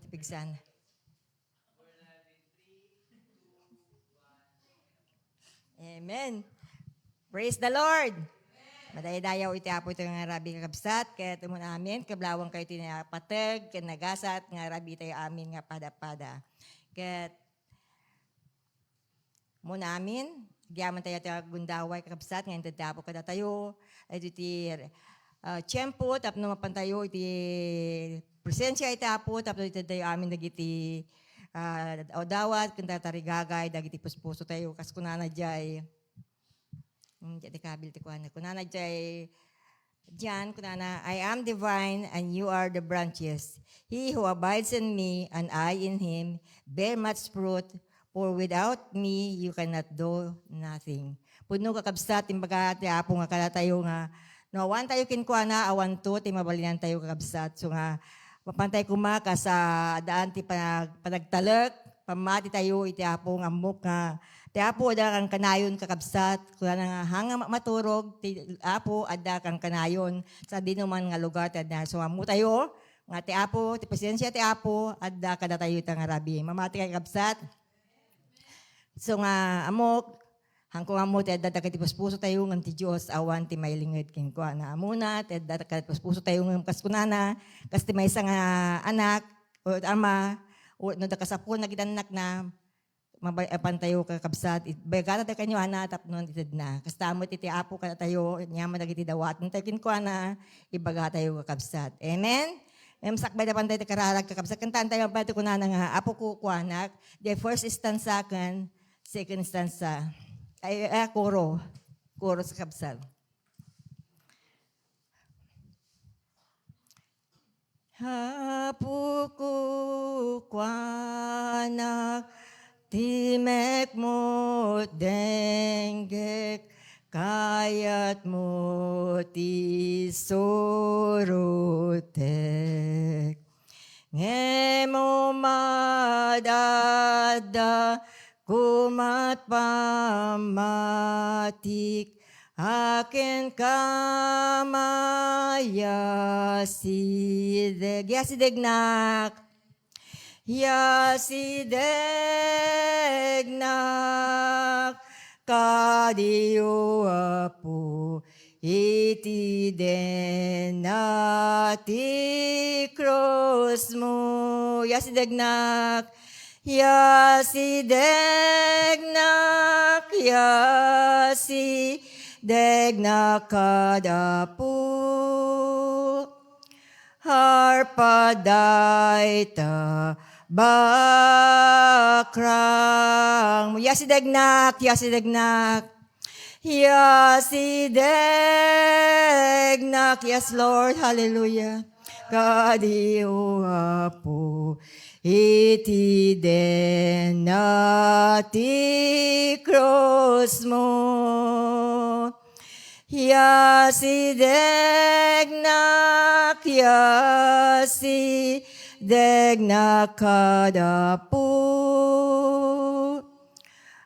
tipigsan. Amen. Praise the Lord. Madaydayaw iti apo ito nga rabi kakabsat, kaya ito mo namin, kablawang kayo tinapatag, kanagasat, nga rabi tayo amin nga pada-pada. Kaya mo namin, giyaman tayo tayo gundaway kakabsat, nga hindi tapo kada tayo, ay iti tiyempo, tapno mapantayo, iti presensya iti apo, tapno iti tayo amin nagiti dawat, kung tatarigagay, dagiti puspuso tayo, kas kunana jay, jadi kabil ti kuana. Kunana jay diyan kunana, I am the vine and you are the branches. He who abides in me and I in him bear much fruit, for without me you cannot do nothing. Puno kakabsat timbaga ti apo nga kala tayo nga no awan tayo kinkuana awan to ti mabalinan tayo kakabsat. So nga mapantay kuma ka sa daan ti panagtalek, pamati tayo iti apo nga muk nga ti apo ada kang kanayon kakabsat, kung nga hanga maturog, ti apo ada kang kanayon sa dinuman nga lugar ti adda. So amu tayo, nga ti apo, ti presensya ti apo, ada kada tayo itang arabi. Mamati kay kakabsat. So nga amok, hangkong amo ti adda ti puspuso tayo ng ti Diyos, awan ti may lingid kin ko na amuna, ti adda ti puspuso tayo ng kaskunana, kas ti may isang anak, o ama, o no da kasapon na gidanak na, mabayapan tayo kakabsat, bagata tayo kanyo anatap nun itid na. Kastamot iti apo ka tayo, nyaman nagiti dawat, nung tayo kinkuha na, ibaga tayo kakabsat. Amen? Sakbay na pantay kararag kakabsat. Kantaan tayo ang pati ko na nga, apo ko kuanak, the first stanza kan, second stanza. Kuro sa kabsat. Apo ko kuanak, Timek mo denggek, kayat mo ti surutek. Ngemo madada, kumat pamatik, akin kamaya sideg. Yasidegnak. Yasidegnak kadiyo apo iti denati cross mo. Yasidegnak, yasidegnak, yasidegnak kadapo harpadaita bakrang. Yasidegnak, yasidegnak, yasidegnak. Yes, Lord. Hallelujah. Kadiyo apo iti denati cross mo. Yasidegnak, yasidegnak kadapo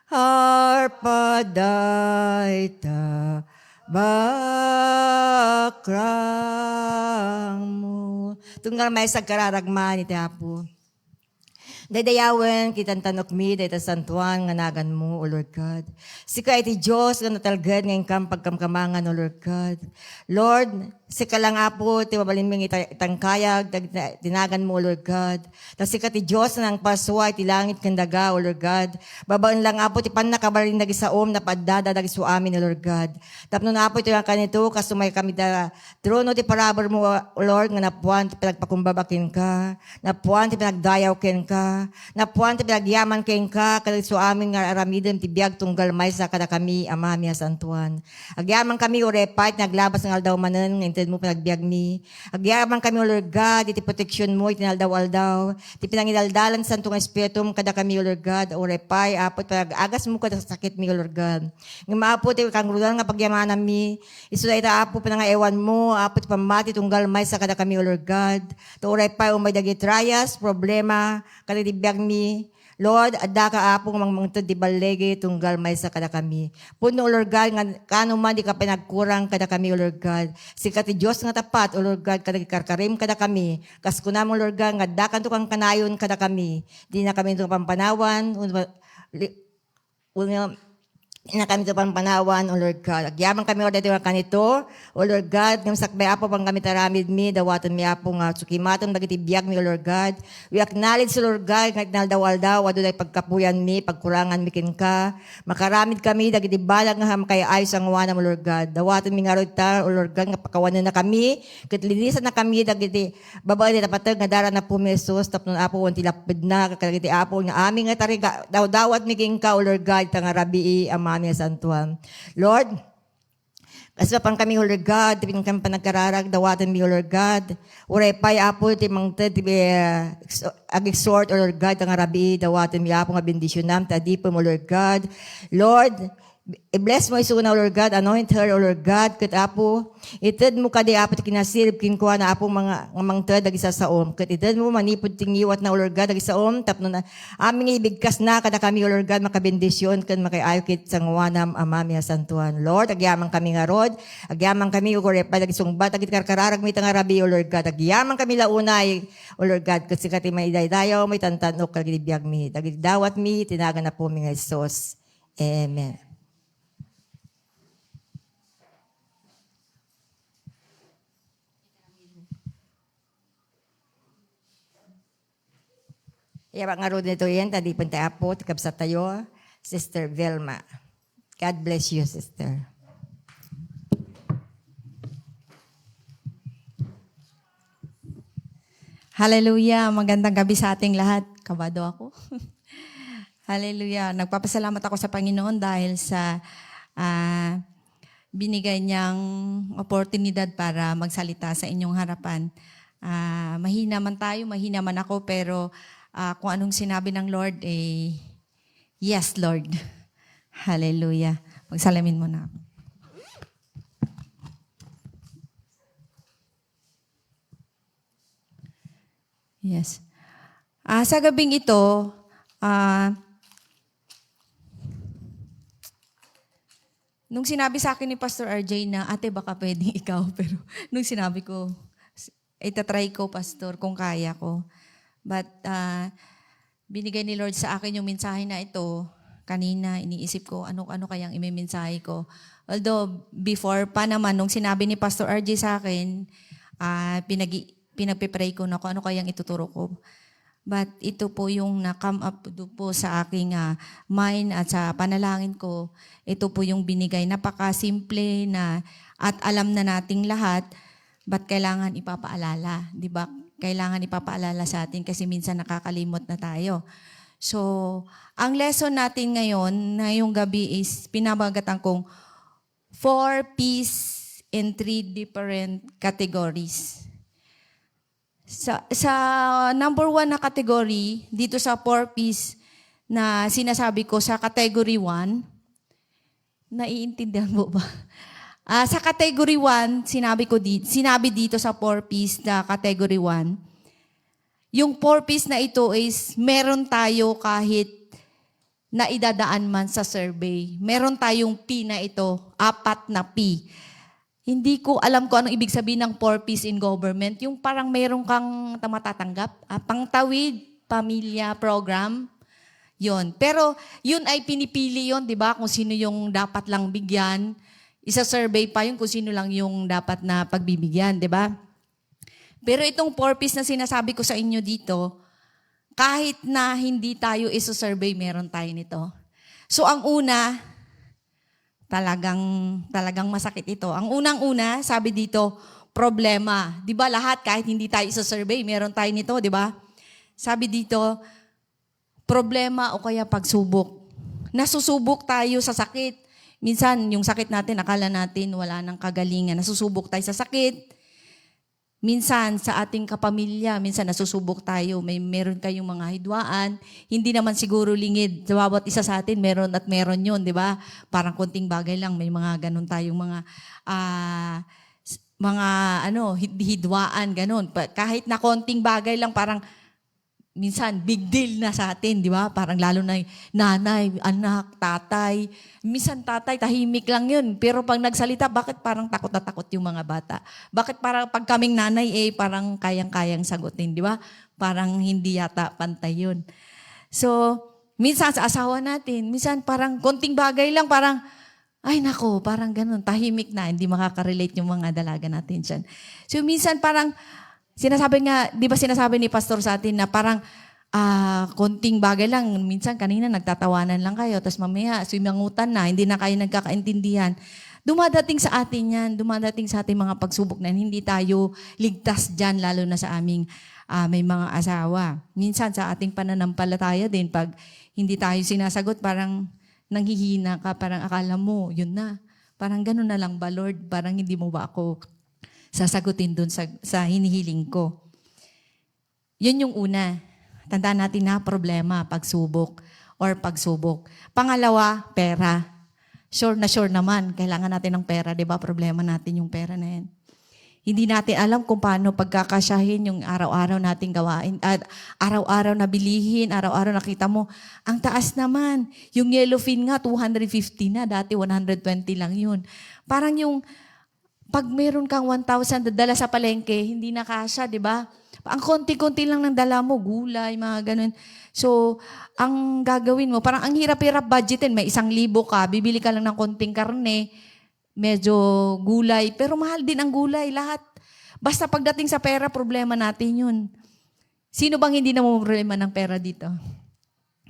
harpadaita bakrang mo. Tunggal may sagkararagman iti apo. Daydayawen, kitang tanok dayta santuan, nga nagan mo, O Lord God. Sika iti Diyos, nga natalgad, ngayong pagkamkamangan, O Lord God. Lord, sika lang apo, ti mabaliming itang kayag, tinagan mo, O Lord God. Tas sika ti Diyos, na ang paswa, ti langit kandaga, O Lord God. Babaan lang apo, ti panakabarin nagisaom, na paddada, nagisu amin, O Lord God. Tapno na apo, ito yung kanito, kasumay kami da, trono ti parabor mo, O Lord, nga napuan, ti pinagpakumbabakin ka, napuan, ti pinagdayaw ken ka, napuan ti pinagyaman ken ka, kalisu amin nga aramidem ti biag tunggal may sa kada kami amami asantuan. Agyaman kami urepait naglabas ng aldaw manen nga inted mo pinagbiag mi. Agyaman kami O Lord God, iti protection mo itinaldaw-aldaw, ti pinangidaldalan santong espiritum kada kami O Lord God, urepay apot pag-agas mo kada sakit mi O Lord God. Nga maapot ti kang rudan nga pagyamanan mi, isuda ita apo pinanga ewan mo, apot pamati tunggal may sa kada kami O Lord God. To urepay umay dagi trias, problema, kada biyag mi, Lord, adda ka apong mangmangtod di balege tunggal may sa kada kami. Puno, O Lord God, nga kano man di ka pinagkurang kada kami, O Lord God. Si kati Diyos nga tapat, O Lord God, kada karkarim kada kami. Kas ko na mo, Lord God, nga dakan to kang kanayon kada kami. Di na kami itong pampanawan, na kami ito pampanawan, O Lord God. Agyaman kami, O dito kanito, O Lord God, ng sakbay apo pang kami taramid mi, dawatan mi apo nga sukimaton, dagiti biyag mi, O Lord God. We acknowledge, O Lord God, nga naldawal daw, wado day pagkapuyan mi, pagkurangan mi kin ka. Makaramid kami, dagiti balag nga kay ayos ang wana, O Lord God. Dawatan mi nga ta, O Lord God, nga pakawanan na kami, katlinisan na kami, dagiti babae na patag, nga dara na po mi Jesus, tapos apo, wanti lapid na, kakagiti apo, nga aming nga tariga, dawat mi kin ka, O Lord God, tanga rabii, ama mi santuan. Lord, kaswa pang kami, O Lord God, tipin kami panagkararag, dawatan mi, O Lord God. Uray pa'y apo, timang ag-exhort, O Lord God, tanga rabii, dawatan mi apo nga bendisyon tadipom, O Lord God. Lord, i-bless mo isuna, O Lord God, anoint her, O Lord God, kat apo, itad mo kadi apo, kinasirip, kinkuha na apo mga mangtad, ag isa saom, kat itad mo manipod tingiwat na, O Lord God, ag isa saom, tapno na, aming ibigkas na, kada kami, O Lord God, makabendisyon, kan makayayo kit sangwanam, amami santuan. Lord, agyaman kami nga rod, agyaman kami, O Lord, palag isungbat, agit karkararag, may tangarabi, O Lord God, agyaman kami launay, O Lord God, kasi kati may idaydayaw, may tantanok, kagilibiyag mi, dagit dawat mi, tinagan na po mi nga Isos. Amen. Iya nga ro nito yan, tadi pun tayo po, tikap sa tayo, Sister Vilma. God bless you, Sister. Hallelujah. Magandang gabi sa ating lahat. Kabado ako. Hallelujah. Nagpapasalamat ako sa Panginoon dahil sa binigay niyang oportunidad para magsalita sa inyong harapan. Mahina man tayo, mahina man ako, pero kung anong sinabi ng Lord, yes, Lord. Hallelujah. Magsalamin mo na ako. Yes. Sa gabing ito, nung sinabi sa akin ni Pastor RJ na, ate baka pwedeng ikaw, pero nung sinabi ko, itatry ko, Pastor, kung kaya ko. But binigay ni Lord sa akin yung mensahe na ito, kanina iniisip ko, ano kayang imimensahe ko. Although, before pa naman, nung sinabi ni Pastor RJ sa akin, pinagpipray ko na kung ano kayang ituturo ko. But ito po yung na-come up po sa aking mind at sa panalangin ko. Ito po yung binigay. Napaka-simple na at alam na nating lahat, ba't kailangan ipapaalala? Di ba? Kailangan ipapaalala sa atin kasi minsan nakakalimot na tayo. So, ang lesson natin ngayon, ngayong gabi is pinabagatan kong 4 P's in 3 different categories. Sa number 1 na category, dito sa 4 P's na sinasabi ko sa category 1, naiintindihan mo ba? Sa category 1, sinabi dito sa 4 P's na category 1, yung 4 P's na ito is meron tayo kahit na idadaan man sa survey. Meron tayong P na ito, 4 na P. Hindi ko alam kung anong ibig sabihin ng 4 P's in government. Yung parang meron kang matatanggap. Pangtawid, pamilya, program. Yon. Pero yun ay pinipili yon, di ba? Kung sino yung dapat lang bigyan. Isa-survey pa yun kung sino lang yung dapat na pagbibigyan, di ba? Pero itong 4 P's na sinasabi ko sa inyo dito, kahit na hindi tayo isa-survey, meron tayo nito. So ang una, talagang masakit ito. Ang unang-una, sabi dito, problema. Di ba lahat, kahit hindi tayo isa-survey, meron tayo nito, di ba? Sabi dito, problema o kaya pagsubok. Nasusubok tayo sa sakit. Minsan, yung sakit natin, akala natin wala nang kagalingan. Nasusubok tayo sa sakit. Minsan, sa ating kapamilya, minsan nasusubok tayo. Meron kayong mga hidwaan. Hindi naman siguro lingid. Sa bawat isa sa atin, meron at meron yun, di ba? Parang konting bagay lang. May mga ganun tayong mga hidwaan, ganun. Kahit na konting bagay lang, parang minsan big deal na sa atin, di ba? Parang lalo na yung nanay, anak, tatay. Minsan tatay, tahimik lang yun. Pero pag nagsalita, bakit parang takot na takot yung mga bata? Bakit parang pag kaming nanay, parang kayang-kayang sagutin, di ba? Parang hindi yata pantay yun. So, minsan sa asawa natin, minsan parang konting bagay lang, parang, ay nako, parang ganun, tahimik na, hindi makaka-relate yung mga dalaga natin dyan. So, minsan parang, sinasabi nga, di ba sinasabi ni pastor sa atin na parang konting bagay lang, minsan kanina nagtatawanan lang kayo, tapos mamaya sumangutan na, hindi na kayo nagkakaintindihan. Dumadating sa atin yan, dumadating sa ating mga pagsubok na hindi tayo ligtas dyan, lalo na sa aming may mga asawa. Minsan sa ating pananampalataya din, pag hindi tayo sinasagot, parang nanghihina ka, parang akala mo, yun na. Parang ganun na lang ba, Lord? Parang hindi mo ba ako sasagutin dun sa hinihiling ko. Yun yung una. Tandaan natin na problema, pagsubok or pagsubok. Pangalawa, pera. Sure naman, kailangan natin ng pera, di ba? Problema natin yung pera na yan. Hindi natin alam kung paano pagkakasyahin yung araw-araw nating gawain. At araw-araw na bilihin, araw-araw nakita mo, ang taas naman. Yung yellowfin nga, 250 na. Dati 120 lang yun. Parang yung pag meron kang 1,000 dala sa palengke, hindi na kasya, di ba? Ang konti-konti lang ng dala mo, gulay, mga ganun. So, ang gagawin mo, parang ang hirap-hirap budgetin. May 1,000 ka, bibili ka lang ng konting karne, medyo gulay, pero mahal din ang gulay, lahat. Basta pagdating sa pera, problema natin yun. Sino bang hindi na problema ng pera dito?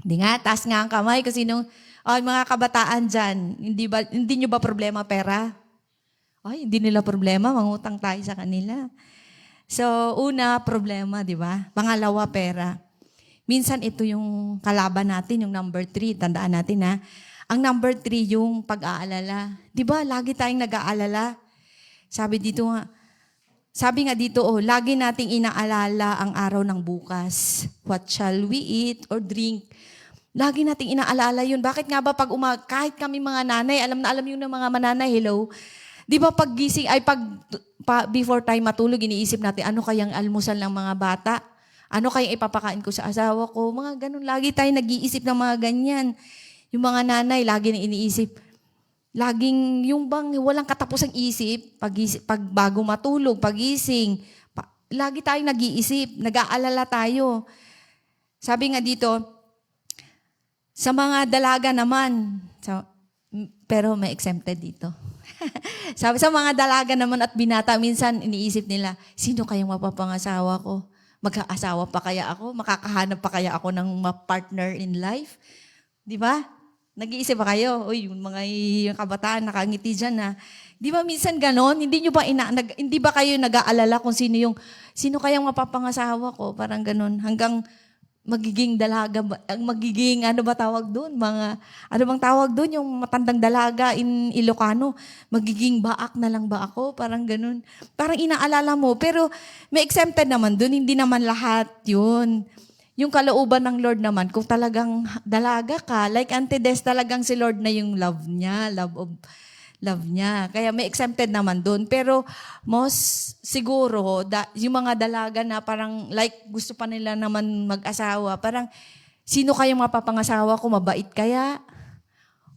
Hindi nga, taas nga ang kamay kasi mga kabataan dyan, hindi nyo ba problema pera? Ay, hindi nila problema, mangutang tayo sa kanila. So, una, problema, di ba? Pangalawa, pera. Minsan ito yung kalaban natin, yung number 3. Tandaan natin ha. Ang number 3, yung pag-aalala. Di ba, lagi tayong nag-aalala. Sabi nga dito, lagi nating inaalala ang araw ng bukas. What shall we eat or drink? Lagi nating inaalala yun. Bakit nga ba pag kahit kami mga nanay, alam na alam yun ng mga mananay, hello? Di ba pag gising, before tayo matulog, iniisip natin, ano kayang almusal ng mga bata? Ano kayang ipapakain ko sa asawa ko? Mga ganun, lagi tayo nag-iisip ng mga ganyan. Yung mga nanay, lagi na iniisip. Laging, yung bang walang katapusang isip, pag bago matulog, pagising, lagi tayong nag-iisip, nag-aalala tayo. Sabi nga dito, sa mga dalaga naman, pero may exempted dito. Sabi sa mga dalaga naman at binata, minsan iniisip nila, sino kayang mapapangasawa ko? Magkaasawa pa kaya ako? Makakahanap pa kaya ako ng partner in life? Di ba? Nag-iisip ba kayo? Uy, yung kabataan nakangiti dyan na. Di ba minsan ganon? Hindi ba kayo nag-aalala kung sino kayang mapapangasawa ko? Parang ganon. Hanggang magiging dalaga, magiging ano ba tawag doon? Ano bang tawag doon? Yung matandang dalaga in Ilocano. Magiging baak na lang ba ako? Parang ganun. Parang inaalala mo. Pero may exempted naman doon. Hindi naman lahat yun. Yung kalooban ng Lord naman, kung talagang dalaga ka, like Auntie Des, talagang si Lord na yung love niya, love niya. Kaya may exempted naman doon. Pero most siguro, yung mga dalaga na parang like gusto pa nila naman mag-asawa, parang sino kayang mapapangasawa ko? Mabait kaya?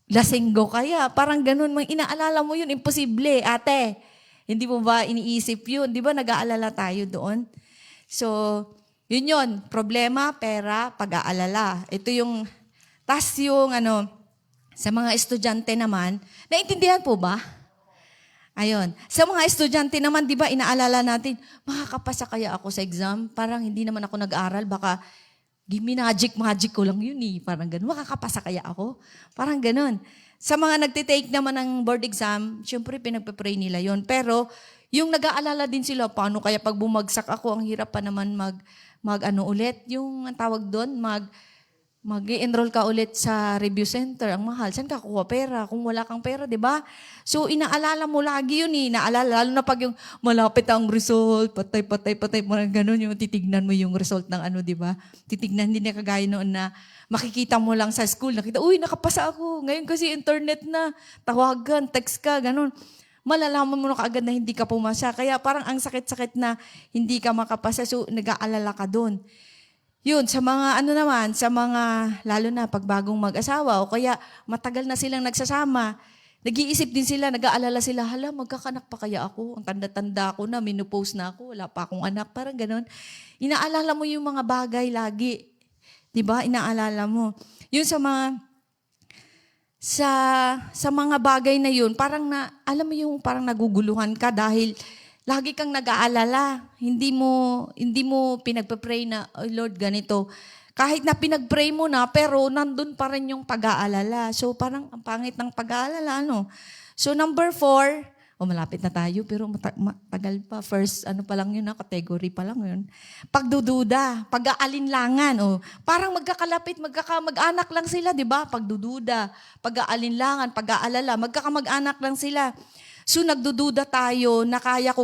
Lasenggo kaya? Parang ganun. Inaalala mo yun, imposible. Ate, hindi mo ba iniisip yun? Di ba nag-aalala tayo doon? So, yun. Problema, pera, pag-aalala. Ito yung, sa mga estudyante naman, naintindihan po ba? Ayun. Sa mga estudyante naman, di ba, inaalala natin, makakapasa kaya ako sa exam? Parang hindi naman ako nag-aral, baka magic ko lang yun eh. Parang ganun. Makakapasa kaya ako? Parang ganun. Sa mga nagtitake naman ng board exam, syempre pinagpe-pray nila yon. Pero yung nag-aalala din sila, paano kaya pag bumagsak ako, ang hirap pa naman ulit. Yung ang tawag doon, mag-enroll ka ulit sa review center. Ang mahal. Saan ka kuha pera? Kung wala kang pera, di ba? So, inaalala mo lagi yun eh. Inaalala, lalo na pag yung malapit ang result, patay, mga ganun, yung titignan mo yung result ng di ba? Titignan din na kagaya noon na makikita mo lang sa school, nakita, uy, nakapasa ako. Ngayon kasi internet na, tawagan, text ka, ganun. Malalaman mo na kaagad na hindi ka pumasa. Kaya parang ang sakit-sakit na hindi ka makapasa. So, nag-aalala ka doon. Yun, sa mga ano naman, sa mga, lalo na pag bagong mag-asawa o kaya matagal na silang nagsasama, nag-iisip din sila, nag-aalala sila, hala, magkakanak pa kaya ako? Ang tanda-tanda ko na, menopause na ako, wala pa akong anak, parang ganun. Inaalala mo yung mga bagay lagi. 'Di ba? Inaalala mo. Yun sa mga bagay na yun, parang alam mo yung parang naguguluhan ka dahil lagi kang nag-aalala. Hindi mo pinagpe-pray na, oh Lord, ganito. Kahit na pinag-pray mo na, pero nandun pa rin yung pag-aalala. So parang ang pangit ng pag-aalala, ano? So number 4, malapit na tayo, pero matagal pa. First, pa lang yun, category pa lang yun. Pagdududa, pag-aalinlangan. Parang magkakalapit, magkakamag-anak lang sila, di ba? Pagdududa, pag-aalinlangan, pag-aalala, magkakamag-anak lang sila. So nagdududa tayo na kaya ko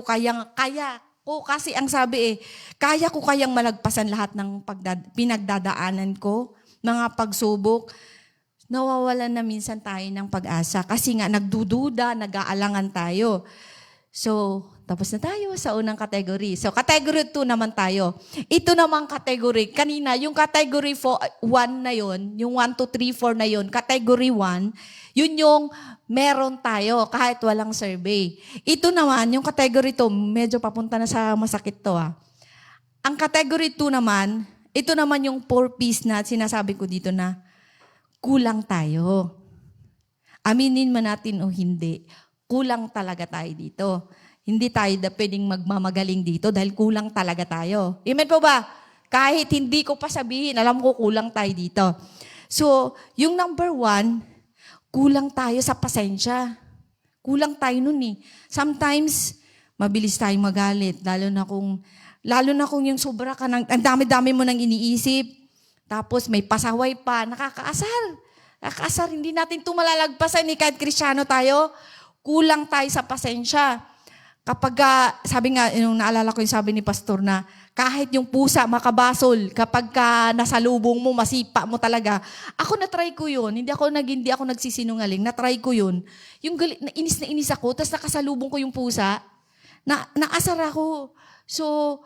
kasi ang sabi kaya ko kayang malagpasan lahat ng pinagdadaanan ko, mga pagsubok. Nawawalan na minsan tayo ng pag-asa kasi nga nagdududa, nag-aalangan tayo. So, tapos na tayo sa unang category. So, category 2 naman tayo. Ito namang category. Kanina, yung category 1 na yon, yung 1, 2, 3, 4 na yon, category 1, yun yung meron tayo kahit walang survey. Ito naman, yung category 2, medyo papunta na sa masakit to. Ang category 2 naman, ito naman yung 4 P's na sinasabi ko dito na kulang tayo. Aminin man natin o hindi, kulang talaga tayo dito. Hindi tayo pwedeng magmamagaling dito dahil kulang talaga tayo. Amen po ba? Kahit hindi ko pa sabihin, alam ko kulang tayo dito. So, yung number 1, kulang tayo sa pasensya. Kulang tayo nun eh. Sometimes, mabilis tayong magalit. Lalo na kung yung sobra ka, ang dami-dami mo nang iniisip. Tapos may pasaway pa, nakakaasar. Nakakaasar, hindi natin ito malalagpasan kahit Kristiyano tayo. Kulang tayo sa pasensya. Kapag, sabi nga, yung naalala ko yung sabi ni Pastor na, kahit yung pusa makabasol, kapag nasalubong mo, masipa mo talaga. Ako na-try ko yun. Hindi ako nagsisinungaling. Na-try ko yun. Yung na inis ako, tapos nakasalubong ko yung pusa, naasar ako. So,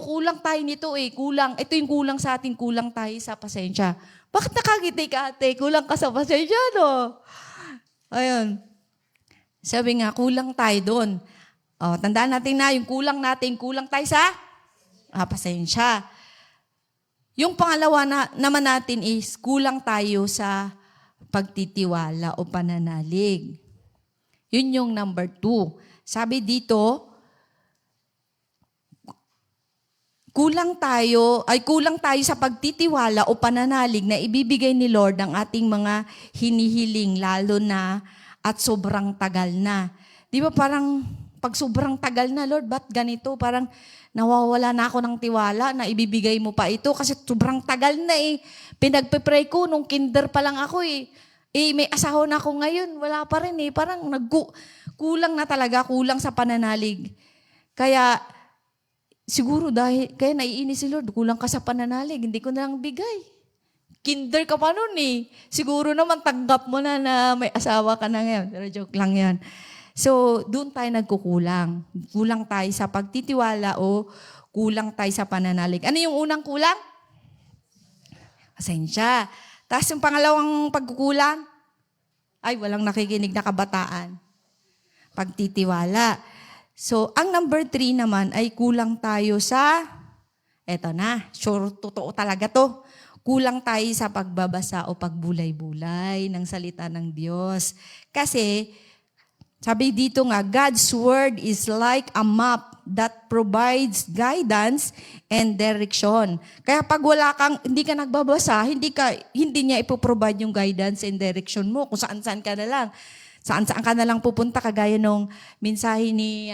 kulang tayo nito kulang. Ito yung kulang sa atin, kulang tayo sa pasensya. Bakit nakagitay ka, ate? Kulang ka sa pasensya, no? Ayun. Sabi nga, kulang tayo doon. Tandaan natin na, yung kulang tayo sa pasensya. Yung pangalawa naman natin is, kulang tayo sa pagtitiwala o pananalig. Yun yung number 2. Sabi dito, kulang tayo sa pagtitiwala o pananalig na ibibigay ni Lord ang ating mga hinihiling, lalo na at sobrang tagal na. Di ba parang pag sobrang tagal na, Lord, ba't ganito? Parang nawawala na ako ng tiwala na ibibigay mo pa ito kasi sobrang tagal na Pinagpe-pray ko nung kinder pa lang ako may asawa na ako ngayon, wala pa rin Parang kulang na talaga, kulang sa pananalig. Kaya, siguro kaya naiinis si Lord, kulang ka sa pananalig, hindi ko na lang bigay. Kinder ka pa nun Siguro naman tanggap mo na may asawa ka na ngayon. Pero joke lang yan. So, doon tayo nagkukulang. Kulang tayo sa pagtitiwala o kulang tayo sa pananalig. Ano yung unang kulang? Pasensya. Tapos yung pangalawang pagkukulang? Walang nakikinig na kabataan. Pagtitiwala. So, ang number 3 naman ay kulang tayo sa, eto na, sure, totoo talaga to. Kulang tayo sa pagbabasa o pagbulay-bulay ng salita ng Diyos. Kasi, sabi dito nga, God's Word is like a map that provides guidance and direction. Kaya pag hindi ka nagbabasa, hindi niya ipoprovide yung guidance and direction mo kung saan-saan ka na lang. Saan-saan ka na lang pupunta, kagaya nung mensahe ni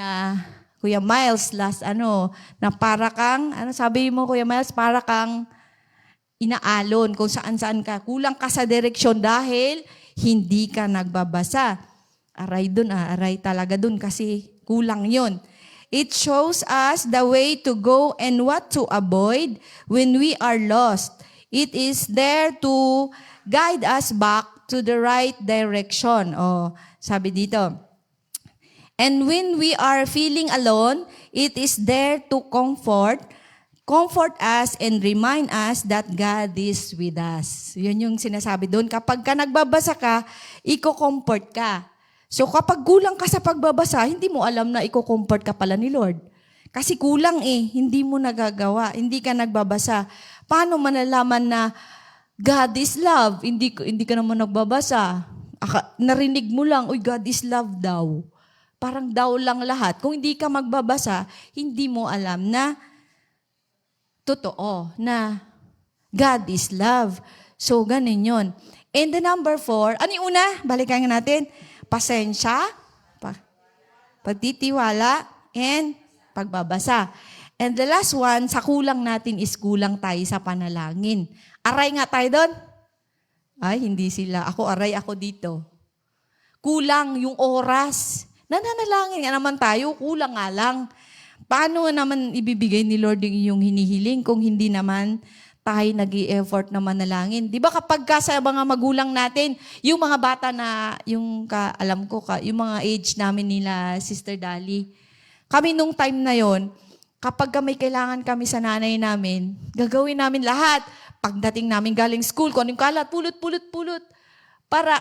Kuya Miles na para kang, sabi mo Kuya Miles, para kang inaalon kung saan-saan ka. Kulang ka sa direksyon dahil hindi ka nagbabasa. Aray talaga dun kasi kulang yon. It shows us the way to go and what to avoid when we are lost. It is there to guide us back to the right direction. Sabi dito. And when we are feeling alone, it is there to comfort comfort us and remind us that God is with us. Yun yung sinasabi doon. Kapag ka nagbabasa ka, iko-comfort ka. So kapag kulang ka sa pagbabasa, hindi mo alam na iko-comfort ka pala ni Lord. Kasi kulang hindi mo nagagawa, hindi ka nagbabasa. Paano malalaman na God is love? Hindi ka naman nagbabasa. Narinig mo lang, uy, God is love daw. Parang daw lang lahat. Kung hindi ka magbabasa, hindi mo alam na totoo na God is love. So, ganun yun. And the number 4, ano yung una? Balikan natin. Pasensya, pagtitiwala, and pagbabasa. And the last one, sa kulang natin is kulang tayo sa panalangin. Aray nga tayo doon. Ay, hindi sila. Ako dito. Kulang yung oras. Nananalangin nga naman tayo, kulang nga lang. Paano naman ibibigay ni Lord yung iyong hinihiling kung hindi naman tayo nag-i-effort na manalangin? Di ba kapag sa mga magulang natin, yung mga bata na, yung yung mga age namin nila, Sister Dali, kami nung time na yon, kapag may kailangan kami sa nanay namin, gagawin namin lahat. Pagdating namin galing school, kung anong kalat, pulot.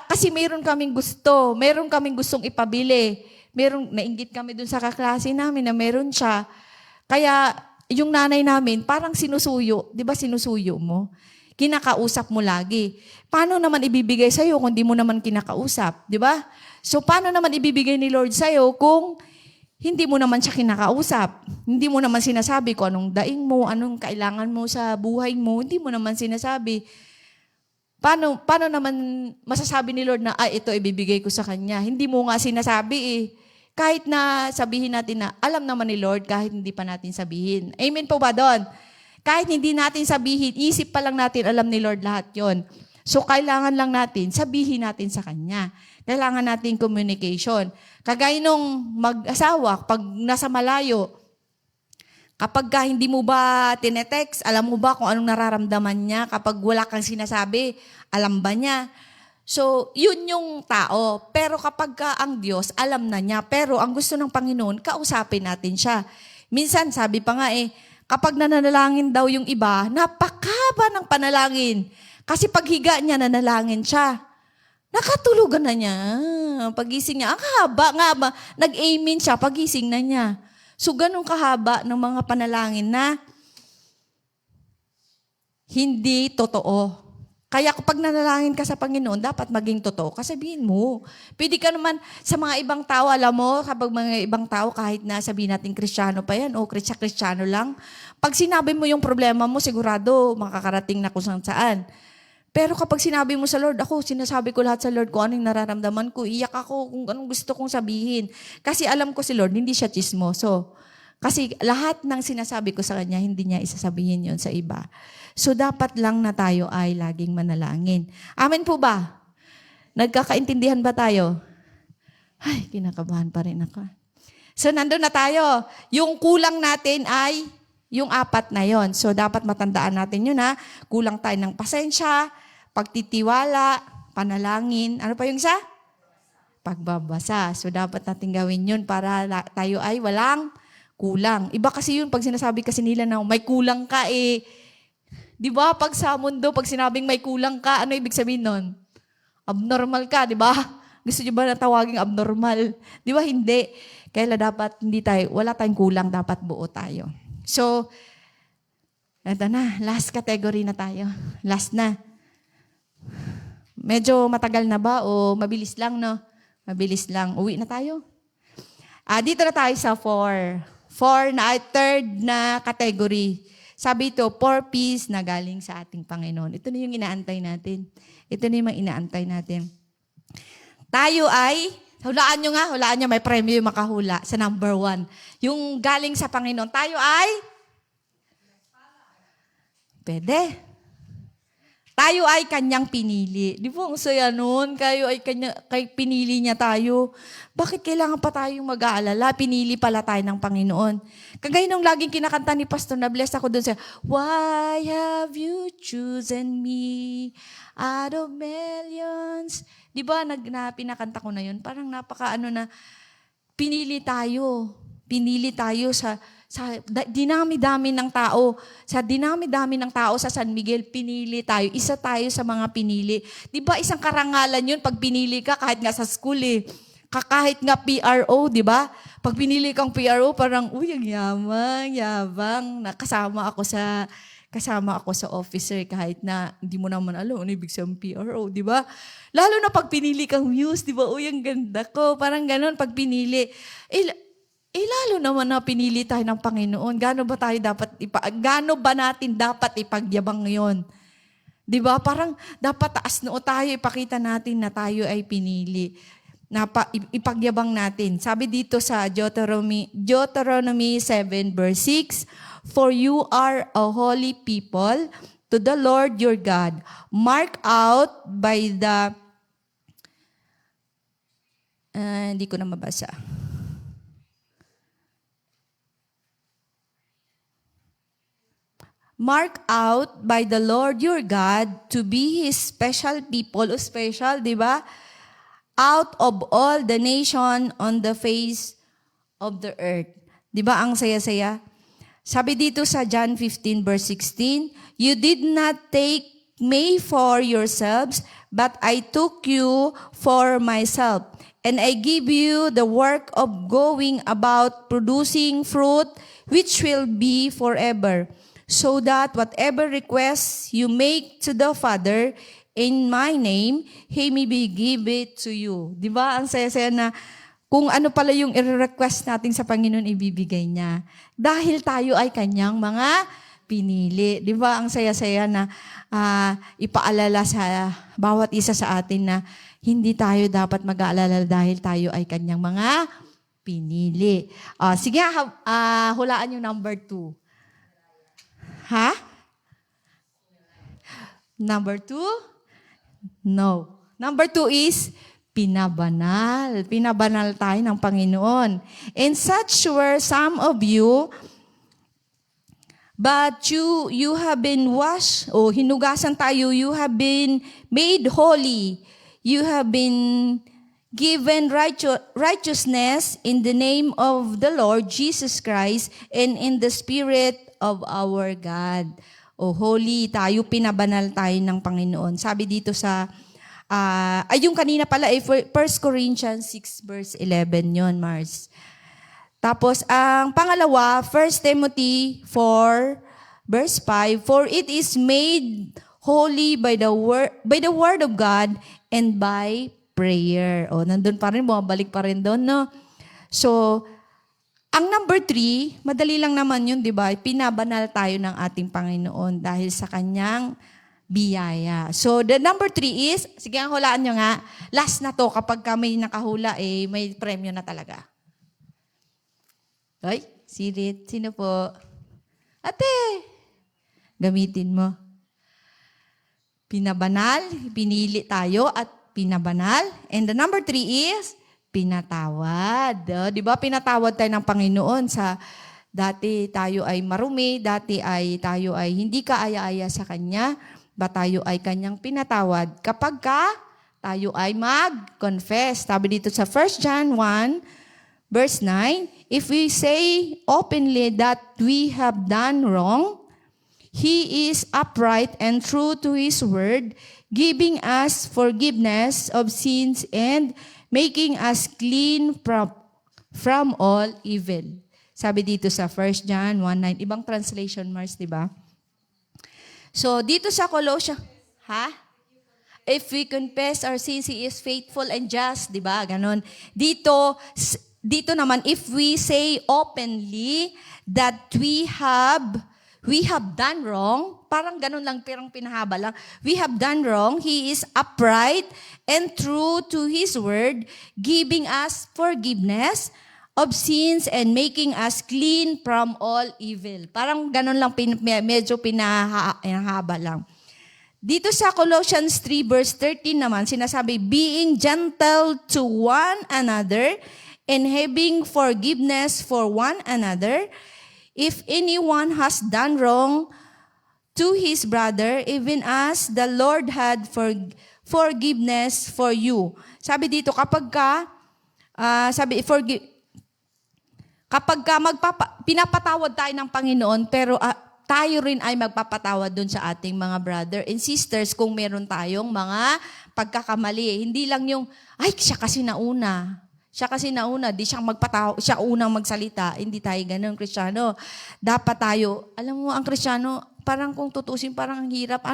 Kasi meron kaming gustong ipabili. Nainggit kami dun sa kaklase namin na meron siya. Kaya, yung nanay namin, parang sinusuyo. Di ba sinusuyo mo? Kinakausap mo lagi. Paano naman ibibigay sa'yo kung di mo naman kinakausap? Di ba? So, paano naman ibibigay ni Lord sa'yo kung hindi mo naman siya kinakausap? Hindi mo naman sinasabi kung anong daing mo, anong kailangan mo sa buhay mo. Hindi mo naman sinasabi. Paano naman masasabi ni Lord na, ito ibibigay ko sa Kanya? Hindi mo nga sinasabi Kahit na sabihin natin na alam naman ni Lord kahit hindi pa natin sabihin. Amen po ba doon? Kahit hindi natin sabihin, isip pa lang natin, alam ni Lord lahat yon. So, kailangan lang natin, sabihin natin sa Kanya. Kailangan natin communication. Kagaya nung mag-asawa, pag nasa malayo, kapag hindi mo ba tinetext, alam mo ba kung anong nararamdaman niya? Kapag wala kang sinasabi, alam ba niya? So, yun yung tao. Pero kapag ang Diyos, alam na niya. Pero ang gusto ng Panginoon, kausapin natin siya. Minsan, sabi pa nga kapag nananalangin daw yung iba, napakaba ng panalangin. Kasi paghiga niya, nanalangin siya. Nakatulugan na niya. Pagising niya, ang haba nga ba? Nag-amen siya, pagising na niya. So, ganun kahaba ng mga panalangin na hindi totoo. Kaya kapag nanalangin ka sa Panginoon, dapat maging totoo. Sabihin mo. Pwede ka naman sa mga ibang tao, alam mo, kapag mga ibang tao, kahit na sabihin natin Kristiyano pa yan, o Kristiyano lang, pag sinabi mo yung problema mo, sigurado makakarating na kung saan. Pero kapag sinabi mo sa Lord, sinasabi ko lahat sa Lord kung anong nararamdaman ko, iyak ako kung anong gusto kong sabihin. Kasi alam ko si Lord, hindi siya chismoso. Kasi lahat ng sinasabi ko sa Kanya, hindi niya isasabihin yon sa iba. So, dapat lang na tayo ay laging manalangin. Amen po ba? Nagkakaintindihan ba tayo? Ay, kinakabahan pa rin ako. So, nandun na tayo. Yung kulang natin ay yung 4 na yon. So, dapat matandaan natin yun Kulang tayo ng pasensya, pagtitiwala, panalangin. Ano pa yung isa? Pagbabasa. So, dapat natin gawin yun para tayo ay walang kulang. Iba kasi yun pag sinasabi kasi nila na may kulang ka di ba? Pag sa mundo, pag sinabing may kulang ka, ano ibig sabihin nun? Abnormal ka, di ba? Gusto niyo ba na tawaging abnormal? Di ba? Hindi. Kaya dapat wala tayong kulang, dapat buo tayo. So, eto na, last category na tayo. Last na. Medyo matagal na ba o mabilis lang, no? Mabilis lang. Uwi na tayo. Dito na tayo sa 4. 4 na, third na category. Sabi ito, 4 P's na galing sa ating Panginoon. Ito na yung inaantay natin. Ito na yung inaantay natin. Tayo ay, hulaan nyo, may premyo yung makahula sa number 1. Yung galing sa Panginoon. Tayo ay, pwede. Tayo ay kanyang pinili. Di po, ang saya nun. Pinili niya tayo. Bakit kailangan pa tayong mag-aalala? Pinili pala tayo ng Panginoon. Kagaya nung laging kinakanta ni Pastor, na-bless ako dun sa, why have you chosen me out of millions? Di ba, pinakanta ko na yun. Parang pinili tayo. Pinili tayo dinami-dami ng tao, sa San Miguel, pinili tayo. Isa tayo sa mga pinili. Di ba isang karangalan yun pag pinili ka kahit nga sa school eh. Kahit nga PRO, di ba? Pag pinili kang PRO, parang, uy, ang yabang. Kasama ako sa officer kahit na hindi mo naman alam ano ibig sabihin PRO, di ba? Lalo na pag pinili kang muse, di ba? Uy, ang ganda ko. Parang ganun pag pinili. Lalo naman na pinili tayo ng Panginoon. Gaano ba natin dapat ipagyabang ngayon? 'Di ba? Parang dapat taas noo tayo, ipakita natin na tayo ay pinili. Ipagyabang natin. Sabi dito sa Deuteronomy 7 verse 6, "For you are a holy people to the Lord your God, marked out by the..." Hindi ko na mabasa. Marked out by the Lord your God to be His special people, o special, di ba? Out of all the nation on the face of the earth. Di ba ang saya-saya? Sabi dito sa John 15 verse 16, "You did not take me for yourselves, but I took you for myself. And I give you the work of going about producing fruit which will be forever, so that whatever requests you make to the Father in my name, He may be give it to you." Di ba? Ang saya-saya na kung ano pala yung i-request natin sa Panginoon, ibibigay niya. Dahil tayo ay kanyang mga pinili. Di ba? Ang saya-saya na ipaalala sa bawat isa sa atin na hindi tayo dapat mag-aalala dahil tayo ay kanyang mga pinili. Sige, hulaan yung number 2. Ha? Number 2? No. Number 2 is pinabanal. Pinabanal tayo ng Panginoon. And such were some of you, but you have been washed, o hinugasan tayo, you have been made holy. You have been given righteousness in the name of the Lord Jesus Christ and in the Spirit of our God. O holy tayo, pinabanal tayo ng Panginoon. Sabi dito sa, yung kanina pala, 1 Corinthians 6 verse 11 yon, Mars. Tapos, ang pangalawa, 1 Timothy 4 verse 5, "For it is made holy by the word of God and by prayer." O, nandun pa rin, bumabalik pa rin doon, no? So, ang number 3, madali lang naman yun, di ba? Pinabanal tayo ng ating Panginoon dahil sa kanyang biyaya. So, the number 3 is, sige, ang hulaan nyo nga, last na to, kapag may nakahula, may premyo na talaga. Ay, sirit, sino po? Ate, gamitin mo. Pinabanal, pinili tayo at pinabanal. And the number 3 is, pinatawad. Di ba? Pinatawad tayo ng Panginoon sa dati tayo ay marumi, dati ay tayo ay hindi kaaya-aya sa Kanya, ba tayo ay Kanyang pinatawad kapag tayo ay mag-confess. Sabi dito sa 1 John 1, verse 9, "If we say openly that we have done wrong, He is upright and true to His word, giving us forgiveness of sins and making us clean from all evil." Sabi dito sa 1 John 1:9. Ibang translation, Mars, di ba? So, dito sa Colossians, "If we confess our sins, He is faithful and just," di ba? Ganon. Dito naman, if we say openly that we have done wrong, parang ganun lang, pirang pinahaba lang. We have done wrong. He is upright and true to His word, giving us forgiveness of sins and making us clean from all evil. Parang ganun lang, medyo pinahaba lang. Dito sa Colossians 3 verse 13 naman, sinasabi, "Being gentle to one another and having forgiveness for one another, if anyone has done wrong to his brother, even as the Lord had forgiveness for you." Sabi dito, kapag Kapag pinapatawad tayo ng Panginoon, pero tayo rin ay magpapatawad dun sa ating mga brother and sisters kung meron tayong mga pagkakamali. Hindi lang yung, ay, siya kasi nauna. Di siyang siya unang magsalita. Hindi tayo ganun, Kristiyano. Dapat tayo, alam mo, ang Kristiyano, parang kung tutusin, parang ang hirap.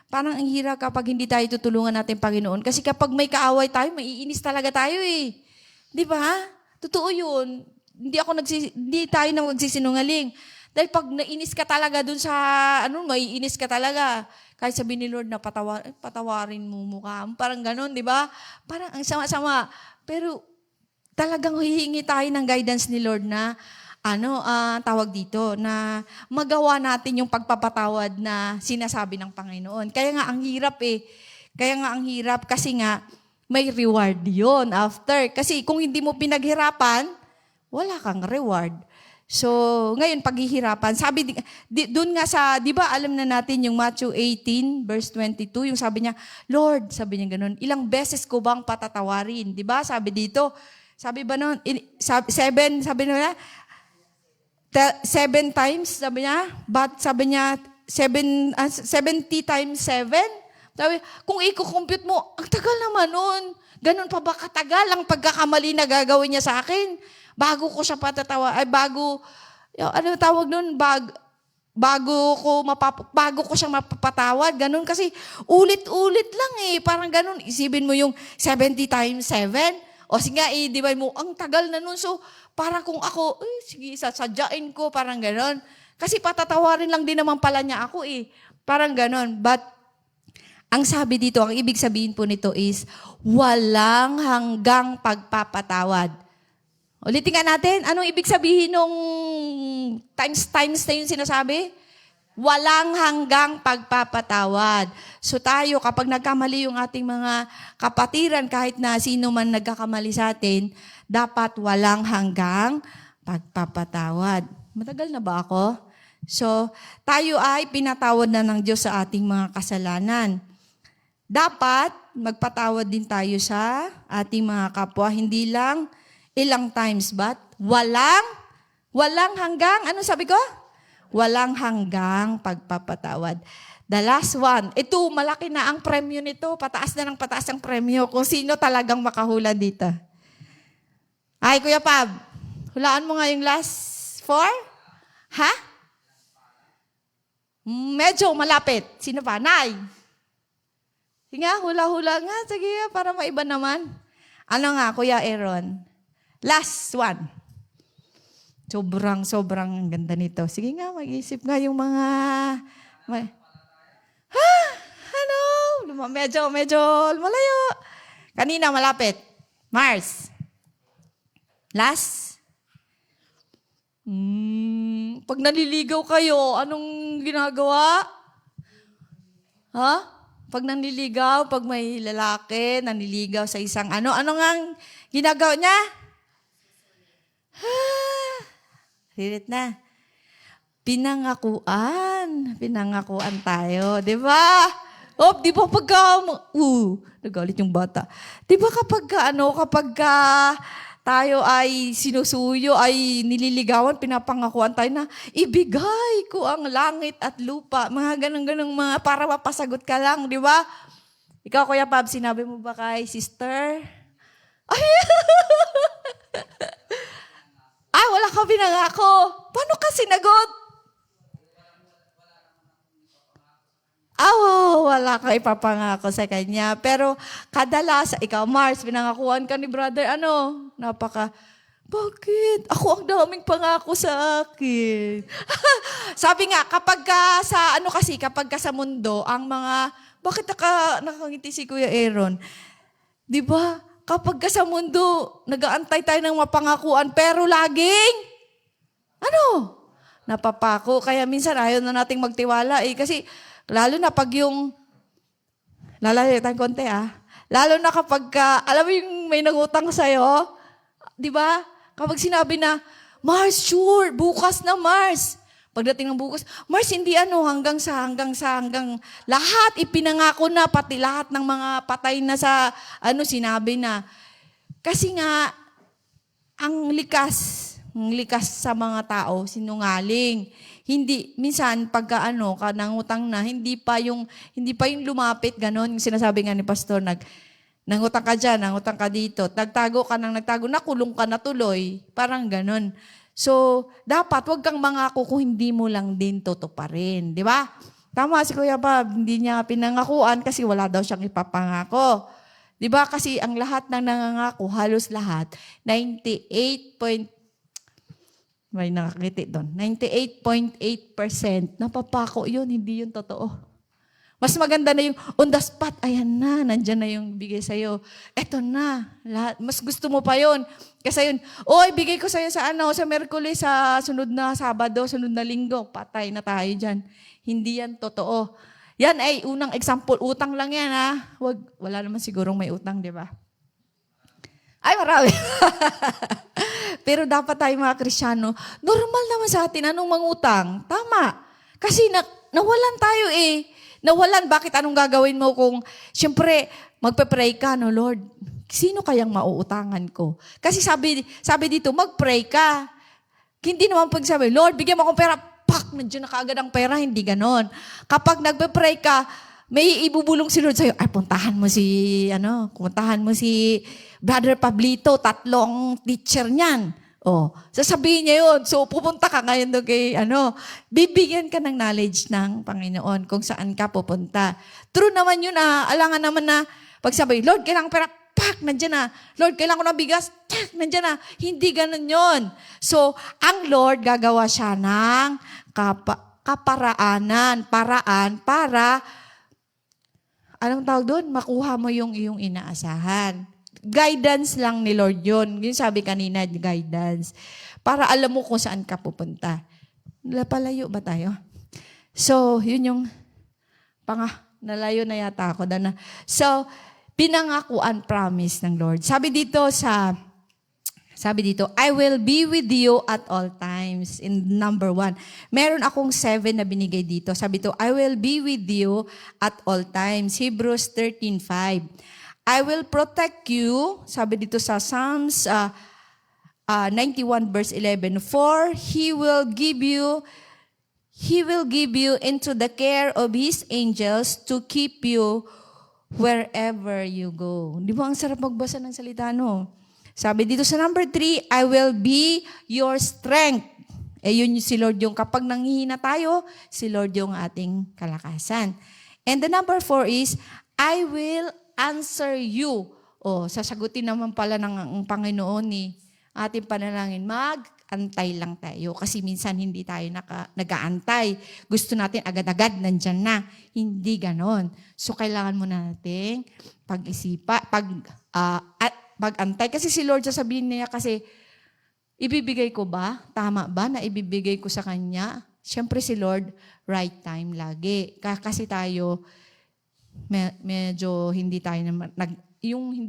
Parang ang hirap kapag hindi tayo tutulungan natin, Panginoon. Kasi kapag may kaaway tayo, maiinis talaga tayo eh. Di ba? Totoo yun. Hindi tayo na magsisinungaling. Dahil pag nainis ka talaga dun sa, maiinis ka talaga. Kahit sabi ni Lord na patawarin mo mukha. Parang ganun, di ba? Parang ang sama-sama. Pero talagang hihingi tayo ng guidance ni Lord na, tawag dito, na magawa natin yung pagpapatawad na sinasabi ng Panginoon. Kaya nga ang hirap eh. Kasi nga, may reward yon after. Kasi kung hindi mo pinaghirapan, wala kang reward. So, ngayon, paghihirapan, sabi, doon nga sa, di ba, alam na natin yung Matthew 18, verse 22, yung sabi niya, Lord, sabi niya ganun, ilang beses ko bang patatawarin? Di ba? Sabi dito, sabi ba noon, 7 times, sabi niya, but sabi niya, 70 times 7? Sabi, kung i-compute mo, ang tagal naman nun. Ganun pa ba katagal ang pagkakamali na gagawin niya sa akin? Bago ko siya bago ko siya mapapatawad, ganun kasi ulit-ulit lang eh. Parang ganun, isipin mo yung 70 times 7. O sige nga, i-divide mo, ang tagal na nun. So, parang kung ako, sige, sasadyain ko, parang ganun. Kasi patatawarin lang din naman pala niya ako eh. Parang ganun. But, ang sabi dito, ang ibig sabihin po nito is, walang hanggang pagpapatawad. Ulitin nga natin, anong ibig sabihin nung times na yun sinasabi? Walang hanggang pagpapatawad. So tayo, kapag nagkamali yung ating mga kapatiran, kahit na sino man nagkakamali sa atin, dapat walang hanggang pagpapatawad. Matagal na ba ako? So, tayo ay pinatawad na ng Diyos sa ating mga kasalanan. Dapat magpatawad din tayo sa ating mga kapwa, hindi lang ilang times, but walang hanggang, ano sabi ko? Walang hanggang pagpapatawad. The last one, ito, malaki na ang premyo nito, pataas na ng pataas ang premyo, kung sino talagang makahula dito. Ay, Kuya Pab, hulaan mo nga yung last 4? Ha? Medyo malapit. Sino pa? Nay. Sige nga, hula-hula nga. Sige nga, para maiba naman. Ano nga, Kuya Aaron? Last one. Sobrang ganda nito. Sige nga, mag-isip nga yung mga... Medyo malayo. Kanina, malapit. Mars. Last. Pag naliligaw kayo, anong ginagawa? Ha? Pag nanliligaw, pag may lalaki, nanliligaw sa isang ano nga ginagawa niya? Ririt na. Pinangakuan tayo, di ba? Di ba nagalit yung bata. Di ba kapag tayo ay sinusuyo, ay nililigawan, pinapangakuan tayo na ibigay ko ang langit at lupa. Mga ganun mga para mapasagot ka lang, di ba? Ikaw, Kuya Pab, sinabi mo ba kay sister? Wala ka pinangako. Paano ka sinagot? Wala ka ipapangako sa kanya. Pero kadalasan, ikaw, Mars, pinangakuan ka ni brother, bakit? Ako ang daming pangako sa akin. Sabi nga, kapag sa mundo, ang mga, bakit nakangiti si Kuya Aaron? Di ba? Kapag sa mundo, nag-aantay tayo ng mapangakuan, pero laging, napapako. Kaya minsan ayaw na nating magtiwala kasi lalo na pag yung, lalayo tayong konti lalo na kapag, alam mo yung may nangutang sa'yo, di ba? Kapag sinabi na, Mars, sure, bukas na Mars. Pagdating ng bukas, Mars, hindi hanggang lahat ipinangako na, pati lahat ng mga patay na sinabi na. Kasi nga, ang likas, likas sa mga tao, sinungaling. Hindi, minsan, pagka ka nangutang na, hindi pa yung lumapit, ganon. Yung sinasabi nga ni Pastor, nangutang ka dyan, nangutang ka dito, nagtago ka nang nagtago, nakulong ka na tuloy. Parang ganon. So, dapat, wag kang mangako kung hindi mo lang din tutuparin. Di ba? Tama si Kuya Bob, hindi niya pinangakuan kasi wala daw siyang ipapangako. Di ba? Kasi ang lahat ng nangangako, halos lahat, 98.8% napapako yun, hindi yun totoo. Mas maganda na yung on the spot, ayan na, nandyan na yung bigay sa'yo. Eto na, lahat. Mas gusto mo pa yun. Kasi yun, bigay ko sa'yo sa Merkulis, sa sunod na Sabado, sunod na Linggo, patay na tayo dyan. Hindi yan totoo. Yan ay unang example, utang lang yan ha. Wala naman sigurong may utang, di ba? Ay, marami. Pero dapat tayo mga Kristiyano, normal naman sa atin, anong mangutang? Tama. Kasi nawalan tayo eh. Nawalan, bakit anong gagawin mo kung, siyempre, magpe-pray ka, no Lord, sino kayang mauutangan ko? Kasi sabi dito, mag-pray ka. Hindi naman pagsabi, Lord, bigyan mo akong pera, pak, nandiyan na kaagad ang pera, hindi ganon. Kapag nagpe-pray ka, may ibubulong si Lord sa'yo, ay, puntahan mo si Brother Pablito, 3 teacher niyan. Sasabihin niya yun. So, pupunta ka ngayon doon kay, bibigyan ka ng knowledge ng Panginoon kung saan ka pupunta. True naman yun, alangan naman na, pagsabi, Lord, kailangan pera, pak, nandiyan na. Lord, kailangan ko ng bigas, tak, nandiyan na. Hindi ganun yun. So, ang Lord, gagawa siya ng paraan para, anong tawag doon? Makuha mo yung iyong inaasahan. Guidance lang ni Lord yun. Yung sabi kanina, guidance. Para alam mo kung saan ka pupunta. Palayo ba tayo? So, yun yung nalayo na yata ako. So, pinangakuan promise ng Lord. Sabi dito, I will be with you at all times. In number 1. Meron akong 7 na binigay dito. Sabi dito, I will be with you at all times. Hebrews 13:5. I will protect you. Sabi dito sa Psalms 91 verse 11. For He will give you into the care of His angels to keep you wherever you go. Di ba ang sarap magbasa ng salita, no? Sabi dito sa number 3, I will be your strength. Yun si Lord yung kapag nanghihina tayo, si Lord yung ating kalakasan. And the number 4 is, I will answer you. Sasagutin naman pala ng Panginoon ni ating panalangin. Mag-antay lang tayo. Kasi minsan hindi tayo nag-aantay. Gusto natin agad-agad, nandyan na. Hindi ganon. So, kailangan mo nating pag-antay. Kasi si Lord sasabihin niya kasi, ibibigay ko ba? Tama ba na ibibigay ko sa Kanya? Siyempre si Lord, right time lagi. Kasi tayo, medyo hindi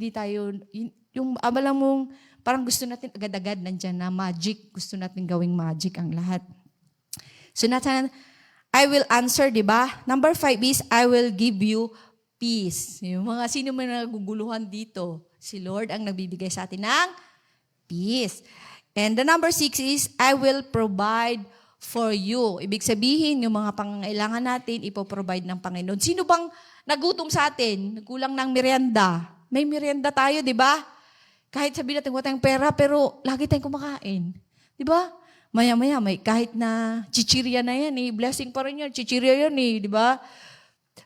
tayo yung abala mong parang gusto natin agad-agad nandyan na magic. Gusto natin gawing magic ang lahat. So, I will answer, di ba? Number 5 is, I will give you peace. Yung mga sino man naguguluhan dito, si Lord ang nagbibigay sa atin ng peace. And the number 6 is, I will provide for you. Ibig sabihin, yung mga pangangailangan natin, ipoprovide ng Panginoon. Sino bang nagutom sa atin? Nagkulang ng merienda. May merienda tayo, di ba? Kahit sabihin natin, wala tayong pera, pero lagi tayong kumakain. Di ba? Maya-maya, kahit na chichirya na yan, blessing pa rin yan, chichirya yan, di ba?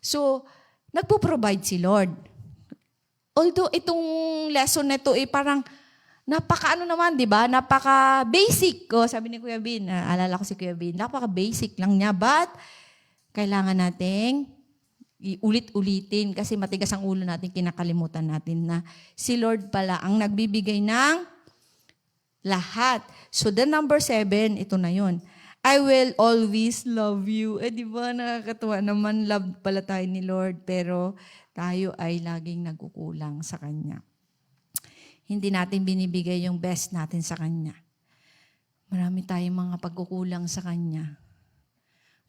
So, nagpo-provide si Lord. Although, itong lesson na ito, parang, naman, di ba? Napaka-basic. Sabi ni Kuya Bin, alala ko si Kuya Bin, napaka-basic lang niya. But, kailangan nating ulit-ulitin kasi matigas ang ulo natin, kinakalimutan natin na si Lord pala ang nagbibigay ng lahat. So, the number 7, ito na yun. I will always love you. Di ba? Nakakatuwa naman, love pala tayo ni Lord, pero tayo ay laging nagkukulang sa Kanya. Hindi natin binibigay yung best natin sa Kanya. Marami tayong mga pagkukulang sa Kanya.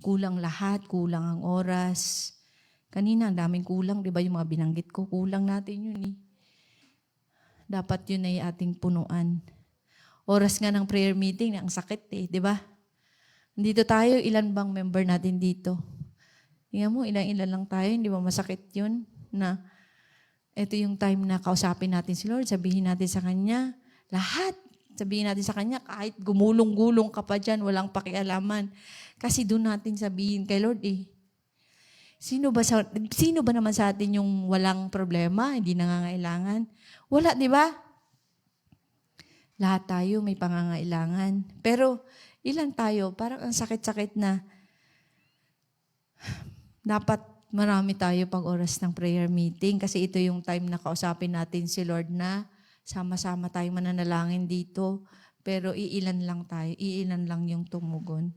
Kulang lahat, kulang ang oras. Kanina, ang daming kulang, di ba yung mga binanggit ko? Kulang natin yun eh. Dapat yun ay ating punuan. Oras nga ng prayer meeting, ang sakit di ba? Dito tayo, ilan bang member natin dito? Tingnan mo, ilan lang tayo, hindi ba masakit yun? Na ito yung time na kausapin natin si Lord, sabihin natin sa Kanya, lahat. Sabihin natin sa Kanya, kahit gumulong-gulong ka pa dyan, walang pakialaman. Kasi doon natin sabihin kay Lord Sino ba naman sa atin yung walang problema, hindi nangangailangan? Wala, di ba? Lahat tayo may pangangailangan. Pero ilan tayo, parang ang sakit-sakit na dapat marami tayo pag oras ng prayer meeting kasi ito yung time na kausapin natin si Lord na sama-sama tayong mananalangin dito. Pero iilan lang yung tumugon.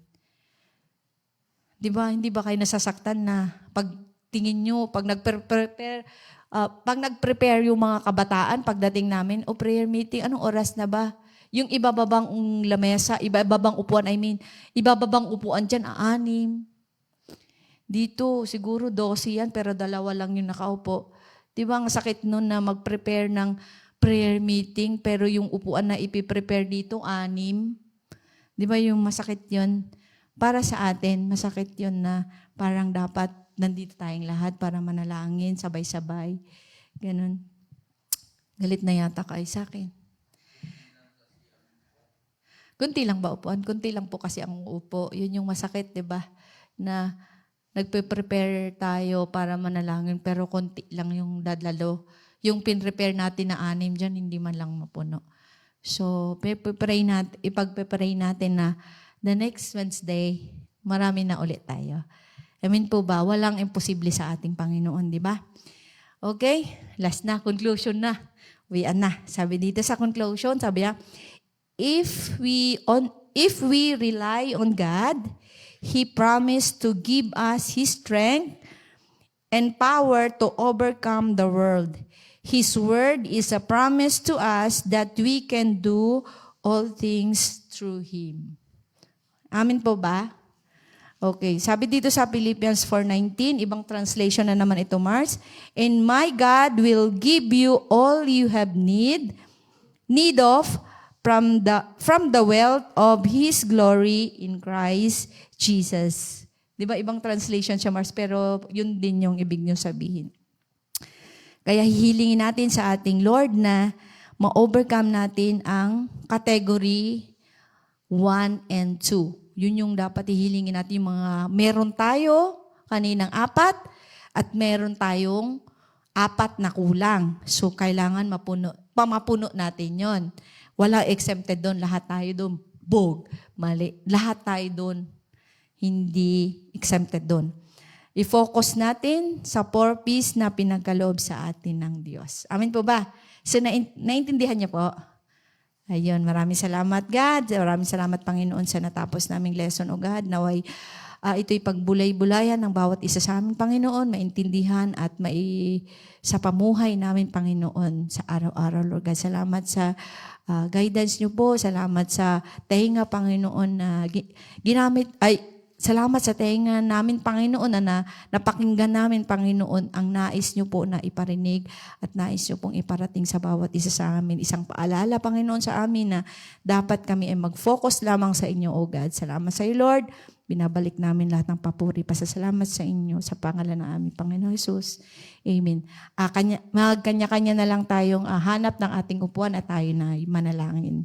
Di ba, hindi ba kayo nasasaktan na pag tingin nyo, pag nag-prepare yung mga kabataan, pagdating namin, prayer meeting, anong oras na ba? Yung ibababang lamesa, ibababang upuan, ibababang upuan dyan, 6. Dito, siguro 12 yan, pero 2 lang yung nakaupo. Di ba, ang sakit nun na mag-prepare ng prayer meeting, pero yung upuan na ipiprepare dito, 6. Di ba yung masakit yun? Para sa atin, masakit yun na parang dapat nandito tayong lahat para manalangin, sabay-sabay. Ganun. Galit na yata kayo sa akin. Kunti lang ba upuan? Kunti lang po kasi ang upo. Yun yung masakit, di ba? Na nagpe-prepare tayo para manalangin, pero kunti lang yung dadlalo. Yung pin-prepare natin na 6 dyan, hindi man lang mapuno. So, ipag-pray natin na the next Wednesday, marami na ulit tayo. Amen po ba? Walang imposible sa ating Panginoon, di ba? Okay, last na, conclusion na. Uwian na. Sabi dito sa conclusion, sabi niya, if we rely on God, He promised to give us His strength and power to overcome the world. His word is a promise to us that we can do all things through Him. Amin po ba? Okay. Sabi dito sa Philippians 4:19, ibang translation na naman ito, Mars. And my God will give you all you have need of from the wealth of His glory in Christ Jesus. Di ba ibang translation siya, Mars, pero yun din yung ibig niyo sabihin. Kaya hihilingin natin sa ating Lord na ma-overcome natin ang category 1 and 2. Yun yung dapat hihilingin natin, yung mga meron tayo kaninang 4 at meron tayong 4 na kulang. So, kailangan mapuno natin yon. Wala exempted doon. Lahat tayo doon. Mali. Lahat tayo doon. Hindi exempted doon. I-focus natin sa purpose na pinagkaloob sa atin ng Diyos. Amin po ba? So, naintindihan niyo po? Ayun, maraming salamat, God. Maraming salamat, Panginoon, sa natapos naming lesson, O God. Naway ito'y pagbulay-bulayan ng bawat isa sa amin, Panginoon, maintindihan at sa pamuhay namin, Panginoon, sa araw-araw, Lord God. Salamat sa guidance niyo po. Salamat sa tahinga, Panginoon, na salamat sa tainga namin, Panginoon, na napakinggan namin, Panginoon, ang nais niyo po na iparinig at nais niyo pong iparating sa bawat isa sa amin. Isang paalala, Panginoon, sa amin na dapat kami ay mag-focus lamang sa inyo, O God. Salamat sa iyo, Lord. Binabalik namin lahat ng papuri. Pasasalamat sa inyo sa pangalan ng aming Panginoon Jesus. Amen. Magkanya-kanya na lang tayong hanap ng ating upuan at tayo na manalangin.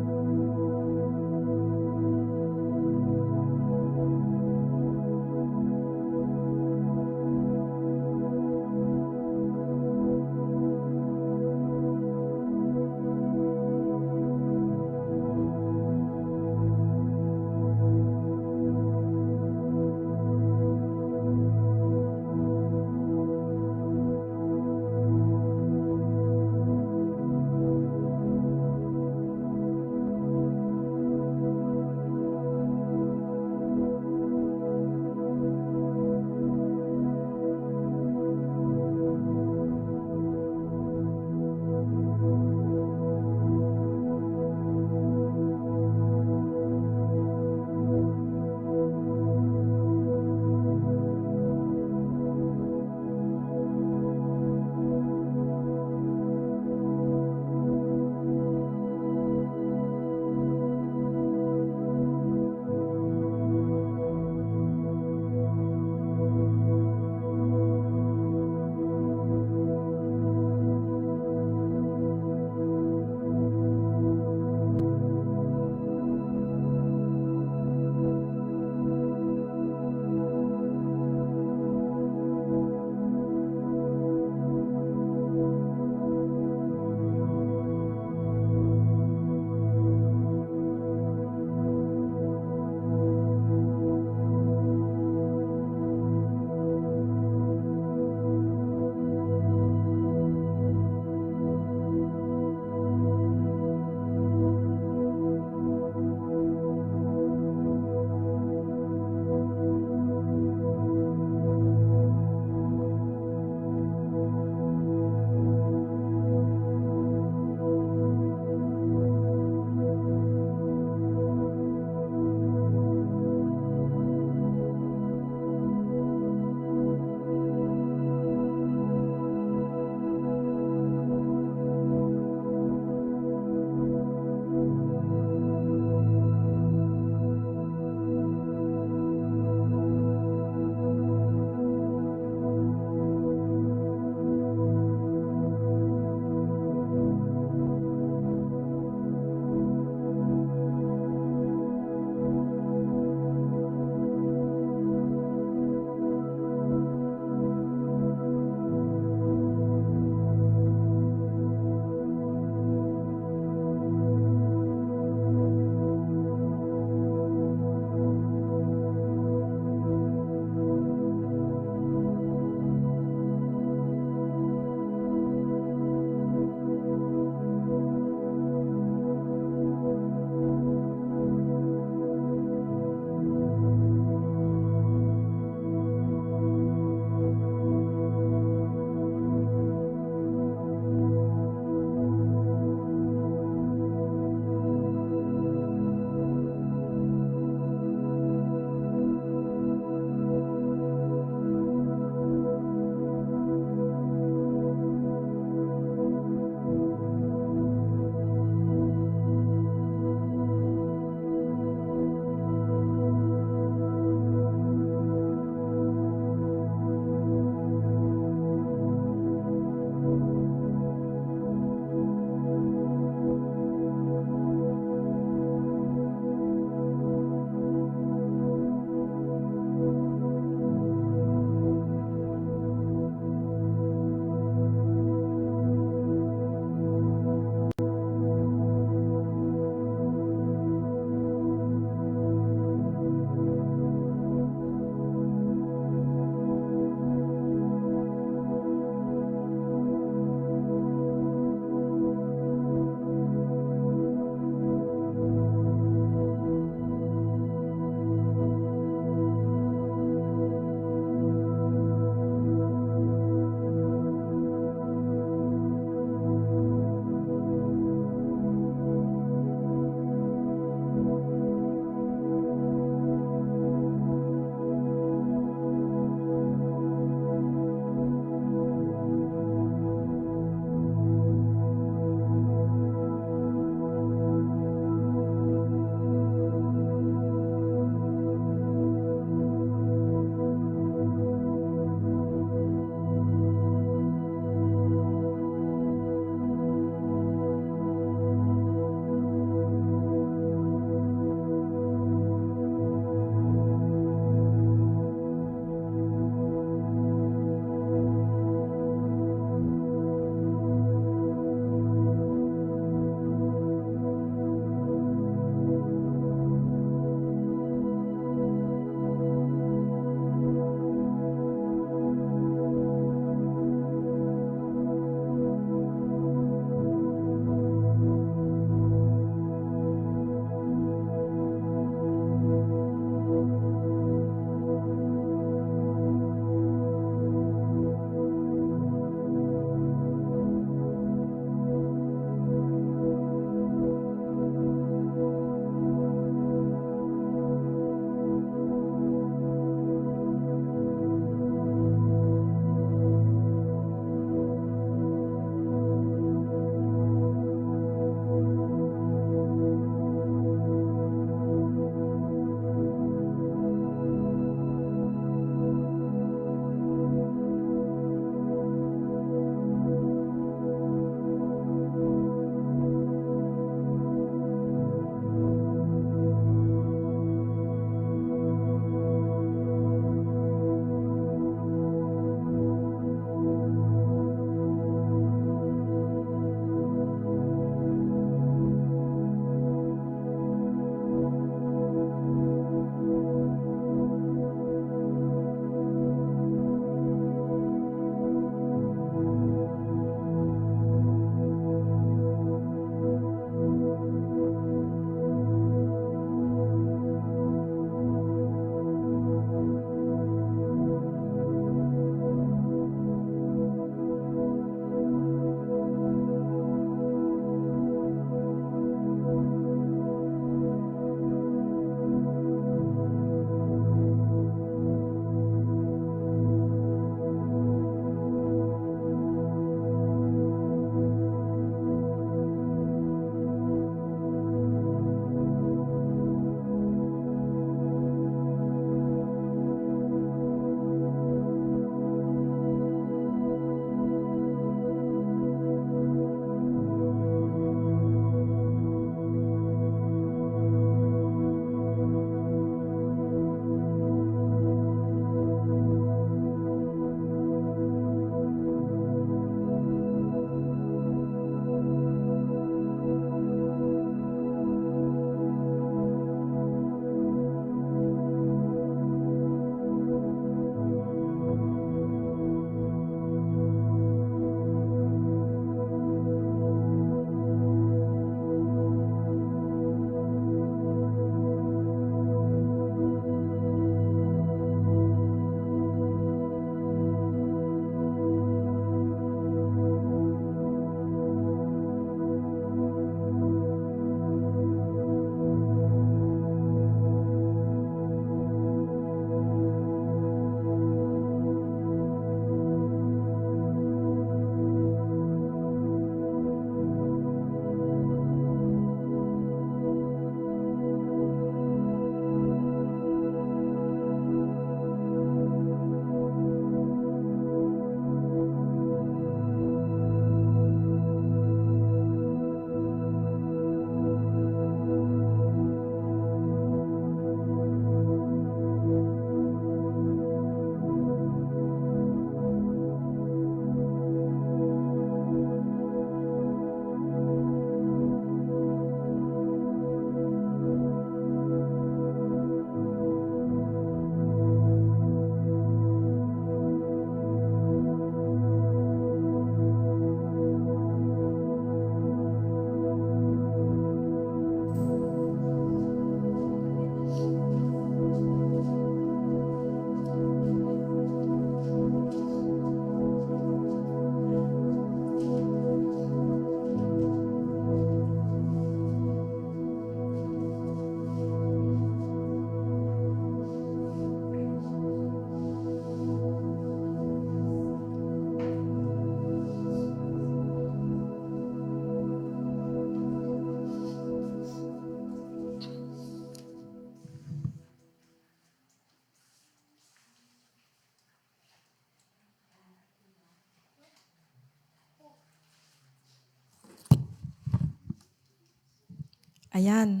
Ayan,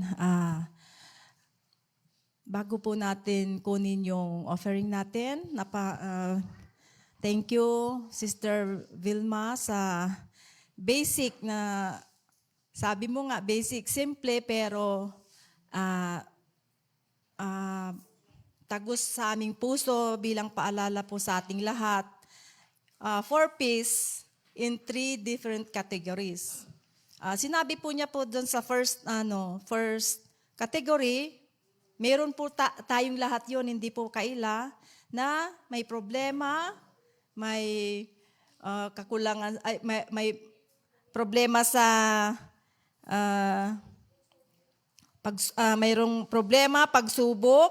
bago po natin kunin yung offering natin, thank you, Sister Vilma, sa basic na, sabi mo nga, basic, simple, pero ah, ah, tagos sa aming puso bilang paalala po sa ating lahat. 4 Ps in 3 different categories. Sinabi po niya po doon sa first category, meron po tayong lahat yon, hindi po kaila, na may problema, may kakulangan, may problema sa mayroong problema, pagsubok,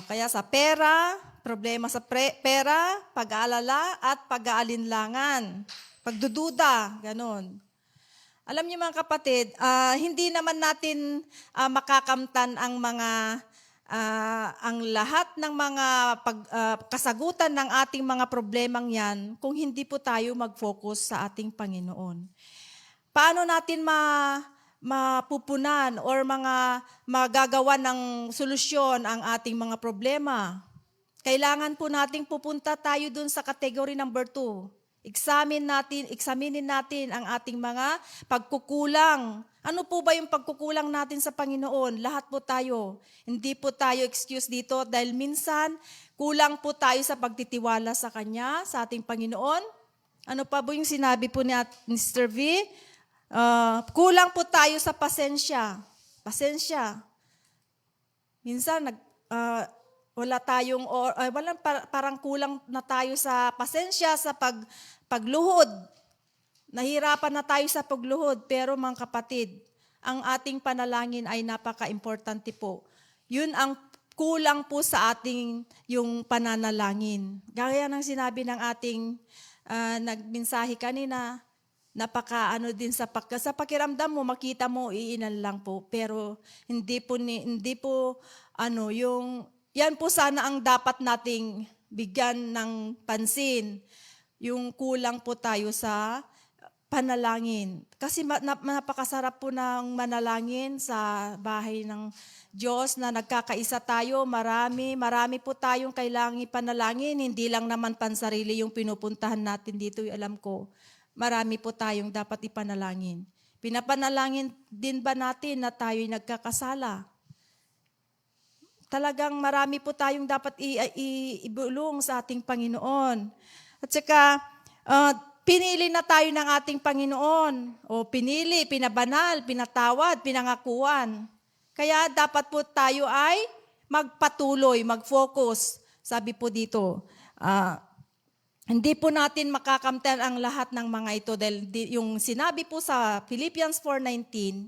kaya sa pera, problema sa pera, pag-aalala, at pag-aalinlangan. Pagdududa, ganun. Alam niyo mga kapatid, hindi naman natin makakamtan ang ang lahat ng mga kasagutan ng ating mga problemang yan kung hindi po tayo mag-focus sa ating Panginoon. Paano natin mapupunan or magagawa ng solusyon ang ating mga problema? Kailangan po nating pupunta tayo dun sa category number 2. Examinin natin ang ating mga pagkukulang. Ano po ba yung pagkukulang natin sa Panginoon? Lahat po tayo. Hindi po tayo excuse dito dahil minsan kulang po tayo sa pagtitiwala sa Kanya, sa ating Panginoon. Ano pa po yung sinabi po ni Mr. V? Kulang po tayo sa pasensya. Pasensya. Minsan parang kulang na tayo sa pasensya sa pagluhod. Nahirapan na tayo sa pagluhod, pero mga kapatid, ang ating panalangin ay napaka-importante po. Yun ang kulang po sa ating yung pananalangin. Gaya ng sinabi ng ating nagmensahe kanina, din sa pakiramdam mo, makita mo, iinan lang po. Pero hindi po yan po sana ang dapat nating bigyan ng pansin. Yung kulang po tayo sa panalangin. Kasi napakasarap po ng manalangin sa bahay ng Diyos na nagkakaisa tayo. Marami po tayong kailangang ipanalangin. Hindi lang naman pansarili yung pinupuntahan natin dito. Alam ko, marami po tayong dapat ipanalangin. Pinapanalangin din ba natin na tayo'y nagkakasala? Talagang marami po tayong dapat ibulong sa ating Panginoon. At saka, pinili na tayo ng ating Panginoon. Pinabanal, pinatawad, pinangakuan. Kaya dapat po tayo ay magpatuloy, mag-focus. Sabi po dito, hindi po natin makakamtan ang lahat ng mga ito dahil yung sinabi po sa Philippians 4:19,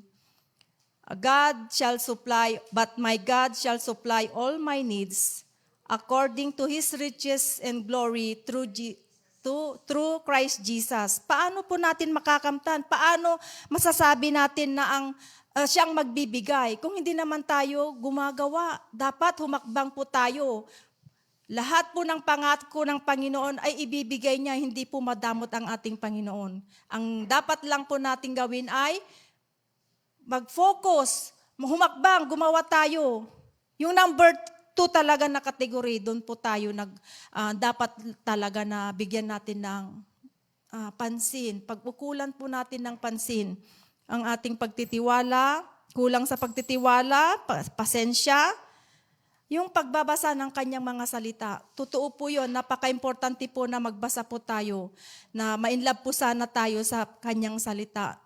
but my God shall supply all my needs according to His riches and glory through Christ Jesus. Paano po natin makakamtan? Paano masasabi natin na siyang magbibigay kung hindi naman tayo gumagawa? Dapat humakbang po tayo. Lahat po ng pangako ng Panginoon ay ibibigay niya, hindi po madamot ang ating Panginoon. Ang dapat lang po natin gawin ay mag-focus, humakbang, gumawa tayo. Yung number 2 talaga na kategory, doon po tayo dapat talaga na bigyan natin ng pansin. Pagkukulan po natin ng pansin ang ating pagtitiwala, kulang sa pagtitiwala, pasensya, yung pagbabasa ng kanyang mga salita. Totoo po yun, napaka-importante po na magbasa po tayo, na ma-inlove po sana tayo sa kanyang salita.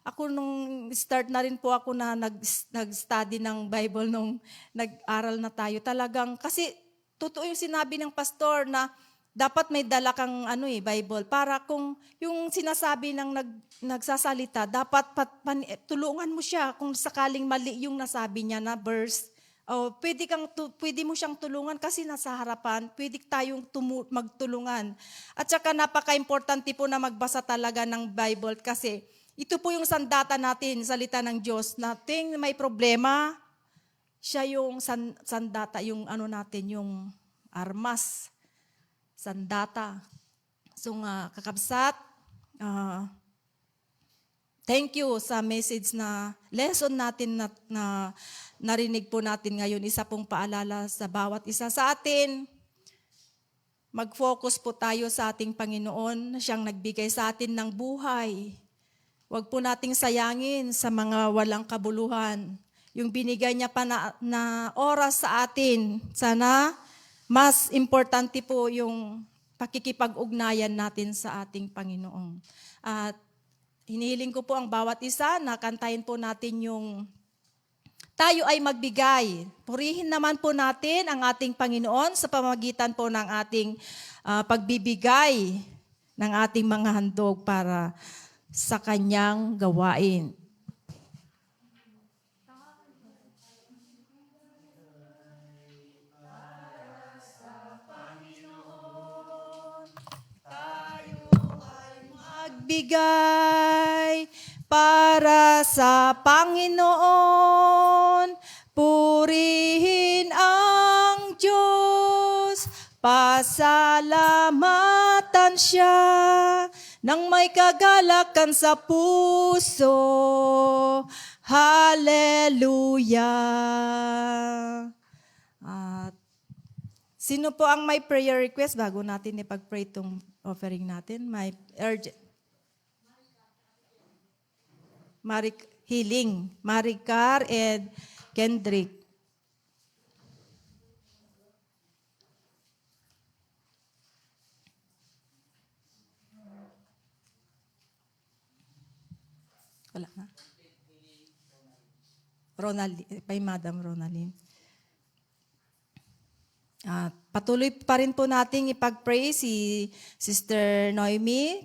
Ako nung start na rin po ako na nag-study ng Bible nung nag-aral na tayo. Talagang, kasi totoo yung sinabi ng pastor na dapat may dala kang Bible para kung yung sinasabi ng nagsasalita, dapat tulungan mo siya kung sakaling mali yung nasabi niya na verse. Pwede mo siyang tulungan kasi nasa harapan, pwede tayong magtulungan. At saka napaka-importante po na magbasa talaga ng Bible kasi ito po yung sandata natin, salita ng Diyos. Nating may problema, siya yung sandata, yung yung armas, sandata. So kakabsat, Thank you sa message na lesson natin na narinig po natin ngayon. Isa pong paalala sa bawat isa sa atin. Mag-focus po tayo sa ating Panginoon na siyang nagbigay sa atin ng buhay. Huwag po nating sayangin sa mga walang kabuluhan. Yung binigay niya pa na oras sa atin. Sana mas importante po yung pakikipag-ugnayan natin sa ating Panginoon. At hinihiling ko po ang bawat isa na kantahin po natin yung tayo ay magbigay. Purihin naman po natin ang ating Panginoon sa pamamagitan po ng ating pagbibigay ng ating mga handog para sa kanyang gawain. Magbigay para sa Panginoon, purihin ang Diyos, pasalamatan siya, nang may kagalakan sa puso. Hallelujah! At sino po ang may prayer request bago natin ipag-pray itong offering natin? May urgent. Healing. Maricar and Kendrick. Wala na. Kay Madam Ronaldine. Patuloy pa rin po nating ipag-pray si Sister Noemi,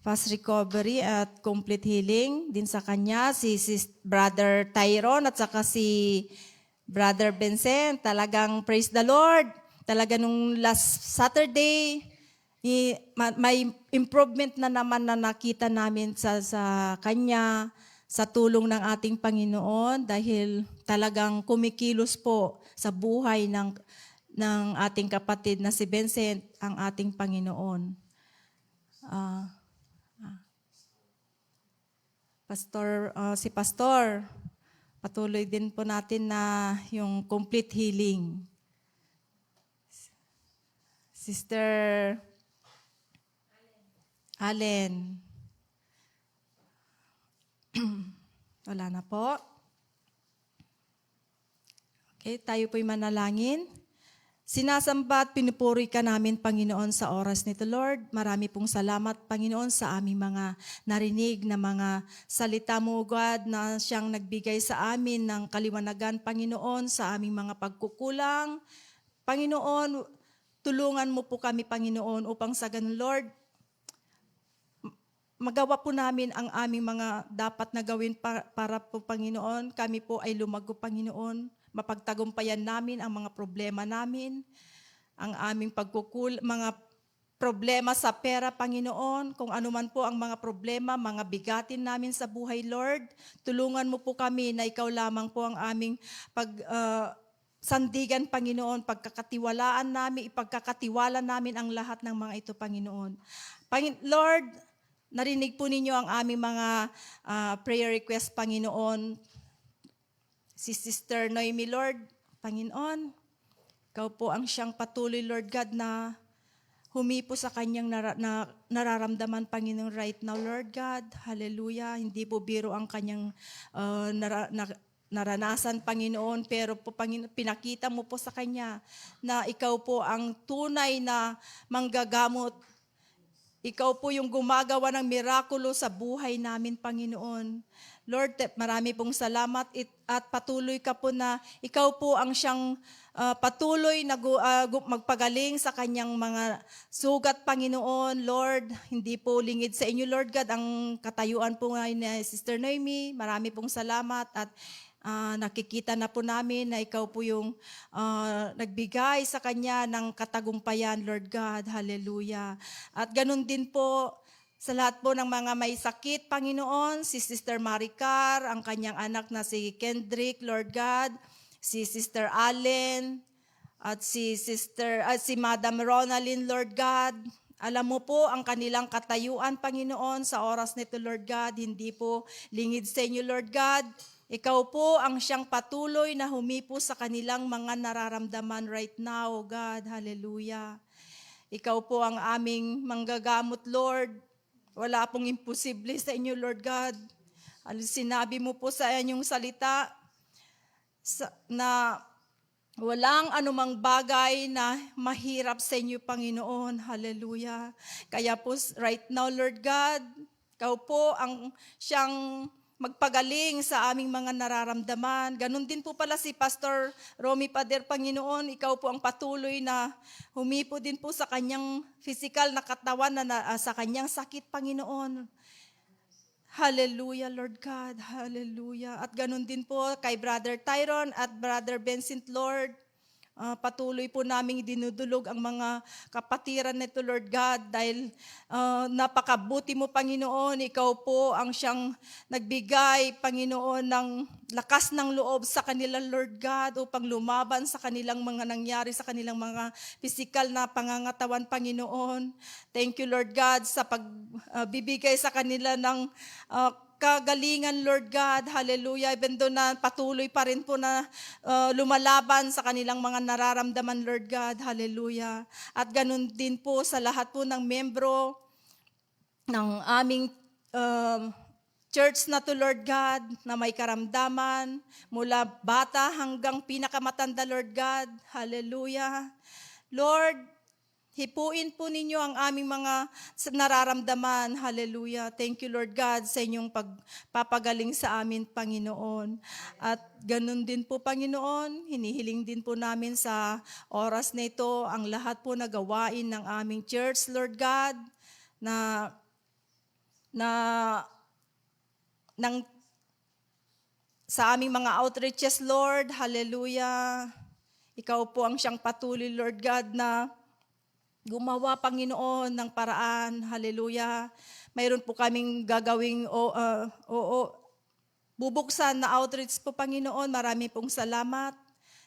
fast recovery at complete healing din sa kanya, si Brother Tyron at saka si Brother Vincent. Talagang praise the Lord. Talaga nung last Saturday, may improvement na naman na nakita namin sa kanya sa tulong ng ating Panginoon dahil talagang kumikilos po sa buhay ng ating kapatid na si Vincent ang ating Panginoon. Si Pastor, patuloy din po natin na yung complete healing. Sister Allen. Wala na po. Okay, tayo po'y manalangin. Sinasamba at pinupuri ka namin, Panginoon, sa oras nito, Lord. Marami pong salamat, Panginoon, sa aming mga narinig na mga salita mo, God, na siyang nagbigay sa amin ng kaliwanagan, Panginoon, sa aming mga pagkukulang. Panginoon, tulungan mo po kami, Panginoon, upang sa ganun, Lord, magawa po namin ang aming mga dapat na gawin para po, Panginoon. Kami po ay lumago, Panginoon. Mapagtagumpayan namin ang mga problema namin, ang aming mga problema sa pera, Panginoon, kung ano man po ang mga problema, mga bigatin namin sa buhay, Lord. Tulungan mo po kami na ikaw lamang po ang aming sandigan, Panginoon, ipagkakatiwala namin ang lahat ng mga ito, Panginoon. Lord, narinig po ninyo ang aming mga prayer request, Panginoon. Si Sister Noemi, Lord, Panginoon, ikaw po ang siyang patuloy, Lord God, na humipo sa kanyang nararamdaman, Panginoon, right now, Lord God. Hallelujah. Hindi po biro ang kanyang naranasan, Panginoon, pero po, Panginoon, pinakita mo po sa kanya na ikaw po ang tunay na manggagamot. Ikaw po yung gumagawa ng mirakulo sa buhay namin, Panginoon. Lord, marami pong salamat at patuloy ka po na ikaw po ang siyang patuloy na magpagaling sa kanyang mga sugat, Panginoon. Lord, hindi po lingid sa inyo, Lord God, ang katayuan po ngayon ni Sister Noemi. Marami pong salamat at nakikita na po namin na ikaw po yung nagbigay sa kanya ng katagumpayan, Lord God. Hallelujah. At ganun din po, sa lahat po ng mga may sakit, Panginoon, si Sister Maricar, ang kanyang anak na si Kendrick, Lord God, si Sister Allen, at si Madam Ronaldine, Lord God, Alam mo po ang kanilang katayuan, Panginoon, sa oras nito, Lord God. Hindi po lingid sa inyo, Lord God. Ikaw po ang siyang patuloy na humipo sa kanilang mga nararamdaman right now, God. Hallelujah. Ikaw po ang aming manggagamot, Lord. Wala pong imposible sa inyo, Lord God. Sinabi mo po sa inyong salita na walang anumang bagay na mahirap sa inyo, Panginoon. Hallelujah. Kaya po right now, Lord God, ikaw po ang siyang magpagaling sa aming mga nararamdaman. Ganon din po pala si Pastor Romy Pader, Panginoon. Ikaw po ang patuloy na humipo din po sa kanyang physical na katawan, sa kanyang sakit, Panginoon. Hallelujah, Lord God. Hallelujah. At ganun din po kay Brother Tyron at Brother Vincent, Lord. Patuloy po naming dinudulog ang mga kapatiran nito, Lord God, dahil napakabuti mo, Panginoon. Ikaw po ang siyang nagbigay, Panginoon, ng lakas ng loob sa kanila, Lord God, upang lumaban sa kanilang mga nangyari, sa kanilang mga physical na pangangatawan, Panginoon. Thank you, Lord God, sa pagbibigay sa kanila ng kagalingan, Lord God. Hallelujah. Even though na patuloy pa rin po na lumalaban sa kanilang mga nararamdaman, Lord God. Hallelujah. At ganun din po sa lahat po ng membro ng aming church na to, Lord God, na may karamdaman, mula bata hanggang pinakamatanda, Lord God. Hallelujah. Lord, hipuin po ninyo ang aming mga nararamdaman. Hallelujah. Thank you, Lord God, sa inyong pagpapagaling sa amin, Panginoon. At ganun din po, Panginoon, hinihiling din po namin sa oras na ito ang lahat po na gawain ng aming church, Lord God, sa aming mga outreaches, Lord. Hallelujah. Ikaw po ang siyang patuloy, Lord God, na gumawa, Panginoon, ng paraan. Hallelujah. Mayroon po kaming gagawing bubuksan na outreach po, Panginoon. Marami pong salamat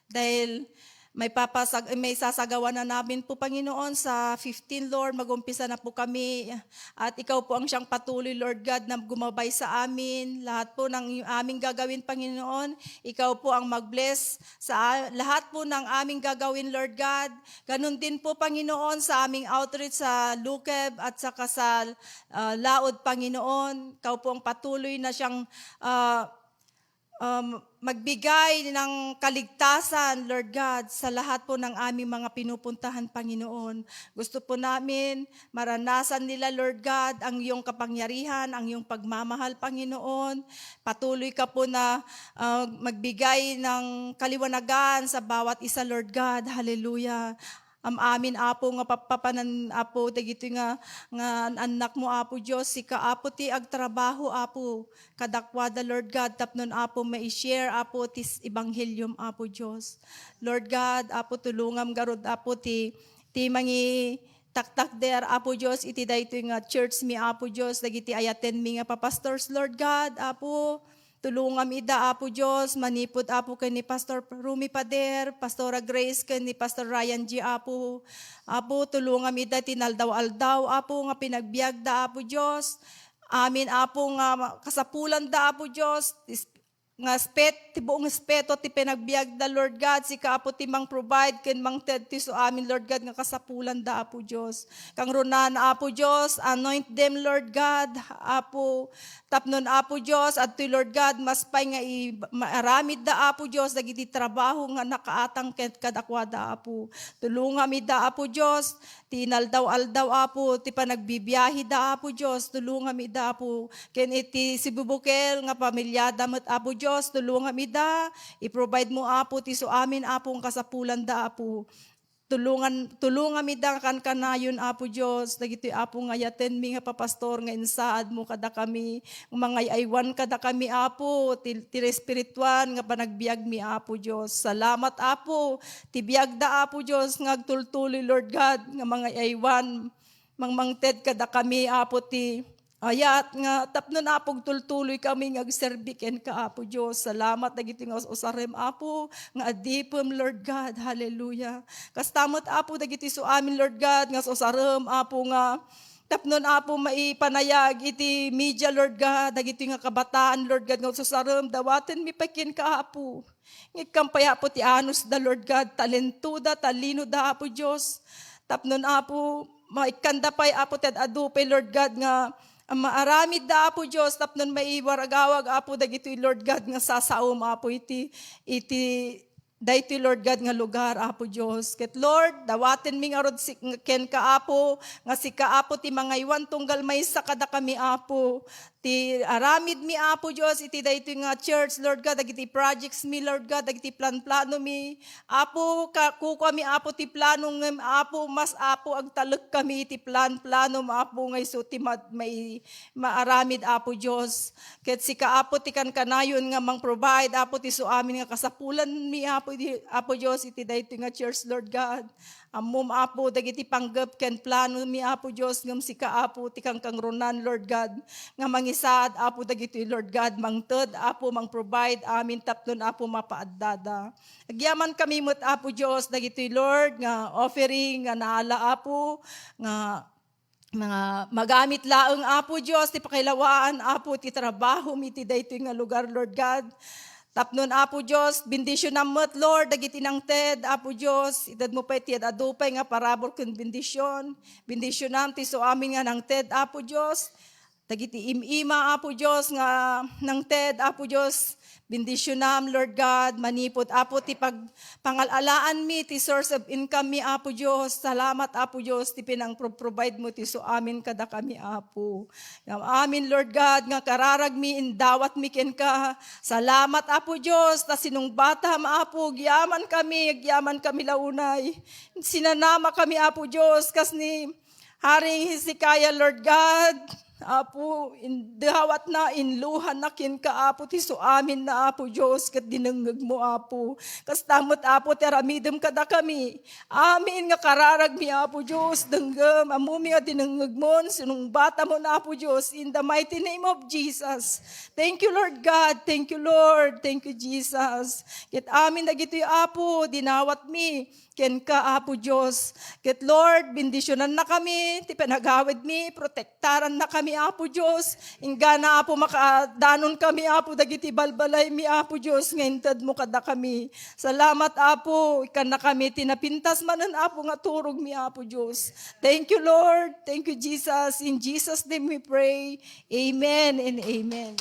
dahil may sasagawa na namin po, Panginoon, sa 15, Lord. Mag-umpisa na po kami. At ikaw po ang siyang patuloy, Lord God, na gumabay sa amin. Lahat po ng aming gagawin, Panginoon. Ikaw po ang mag-bless sa lahat po ng aming gagawin, Lord God. Ganun din po, Panginoon, sa aming outreach sa Lukeb at saka sa Laod, Panginoon. Ikaw po ang patuloy na siyang magbigay ng kaligtasan, Lord God, sa lahat po ng aming mga pinupuntahan, Panginoon. Gusto po namin maranasan nila, Lord God, ang iyong kapangyarihan, ang iyong pagmamahal, Panginoon. Patuloy ka po na magbigay ng kaliwanagan sa bawat isa, Lord God. Hallelujah. Amin, Apo, nga papanan, Apo, dagito nga anak mo, Apo, Diyos, sika, Apo, ti agtrabaho, Apo, kadakwada, Lord God, tapnon, Apo, ma-share, Apo, tis Ebanghelyum, Apo, Diyos. Lord God, Apo, tulungam garod, Apo, ti mangi taktak der, Apo, Diyos, iti dayto nga church mi, Apo, Diyos, dagiti ayaten mi nga papastors, Lord God, Apo, tulungam ida, Apo Diyos, manipod, Apo, kay ni Pastor Rumi Pader, Pastora Grace, kay ni Pastor Ryan G, Apo. Apo, tulungam ida, tinaldaw-aldaw, Apo, nga pinagbiag da, Apo Diyos. Amin, Apo, nga kasapulan da, Apo Diyos. Nga buong espeto, ti pinagbiag da, Lord God, si Apo ti mang provide, ken mang ted ti so amin, Lord God, nga kasapulan da, Apo Diyos. Kang runan, Apo Diyos, anoint them, Lord God, Apo, tapnon, Apo Diyos, at ti Lord God, mas pay nga maaramid da, Apo Diyos, dagiti trabaho nga nakaatang ket kadakwada, Apo. Tulungam ida, Apo Diyos, tinaldaw-aldaw, Apo, ti panagbibiyahi da, Apo Diyos, tulungam ida, Apo, ken iti sibubukel nga pamilyada met, Apo Diyos, tulungan ida, i-provide mo, Apo, ti so amin, Apo, ang kasapulan da, Apo. Tulungan ida kan kanayon, Apo Diyos, dagiti, Apo, nga yaten mi nga papastor, nga insaad mo kada kami, mga aywan kada kami, Apo, ti espirituan, nga panagbiag mi, Apo Diyos. Salamat, Apo, ti biag da, Apo Diyos, nga agtultuloy, Lord God, nga mga aywan, mangmangted kada kami, Apo, ti Ayat nga tapno na apog tultuloy kami nga agserbiken ka Apo Dios. Salamat dagiti nga usarem Apo nga adipem Lord God. Hallelujah. Kastamot Apo dagiti so amin Lord God nga usarem Apo nga tapnon Apo maipanayag iti media Lord God dagiti nga kabataan Lord God nga usarem dawaten mi pakin ka Apo. Ngikampay Apo ti anus da Lord God talentuda talino da Apo Dios. Tapnon Apo maikanda pay Apo ted adupay Lord God nga maaramid da Apo Diyos, tapnon maiwaragawag Apo dagitoy Lord God nga sasaom Apo iti daytoy Lord God nga lugar Apo Diyos. Ket Lord, dawaten mi nga rod ken ka Apo, nga si ka Apo ti mga iwan tunggal maysa kada kami Apo. Ti aramid mi Apo Diyos, iti daytoy nga church Lord God, dagiti projects mi Lord God, dagiti plan-plano mi. Apo, kuko mi Apo ti plano ngem Apo, mas Apo agtalek kami iti plan-plano Apo ngay so ti may maaramid Apo Diyos. Ket si ka Apo ti kanayon nga mang-provide Apo ti so amin nga kasapulan mi Apo Diyos, iti daytoy nga church Lord God. Ammom Apo dagiti panggep ken plano mi Apo Dios ngem sika Apo ti kangkangrunan Lord God nga mangisaad Apo dagiti Lord God mangted Apo mang-provide amin tapnon Apo mapaaddada. Agyaman kami met Apo Dios dagiti Lord nga offering nga naala Apo nga mga magamit laeng Apo Dios ti pakilawaan Apo ti trabaho mi ti daytoy nga lugar Lord God. Tapnon Apo Diyos, bendisyon namot Lord, dagiti nang TED, Apo Diyos, itad mo pa iti adupay nga parabor kun bendisyon. Bendisyon nam ti so amin nga nang TED, Apo Diyos. Dagiti imima, Apo Diyos, nga nang TED, Apo Diyos. Bendisyon nam, Lord God, manipot. Apo, ti pangalalaan mi, ti source of income mi, Apo Diyos. Salamat, Apo Diyos, ti pinang-provide mo, ti so amin kada kami, Apo. Amin, Lord God, nga kararag mi, indawat mi ken ka. Salamat, Apo Diyos, ta sinong bata, Apo, gyaman kami launay. Sinanama kami, Apo Diyos, kas ni Haring Hezekiah, Lord God. Apo, dahawat na, inluhan na kin ka, Apo, ti so amin na, Apo, Diyos, kat dinengeg mo, Apo. Kastamot, Apo, teramidem kada kami. Amin nga kararag mi, Apo, Diyos, denggem, amumi nga dinengeg mo, sinong bata mo na, Apo, Diyos, in the mighty name of Jesus. Thank you, Lord God. Thank you, Lord. Thank you, Jesus. Ket amin na gito'y, Apo, dinawat mi, ken ka, Apo, Diyos. Ket Lord, bendisyonan na kami, ti panagawid mi, protektaran na kami, Apo Diyos. Ingana, Apo, makadanon kami, Apo, dagiti balbalay mi, Apo Diyos, ngayon mo kada kami. Salamat, Apo, ikan na kami, tinapintas manan, Apo, nga turog mi, Apo Diyos. Thank you, Lord. Thank you, Jesus. In Jesus' name we pray. Amen and amen.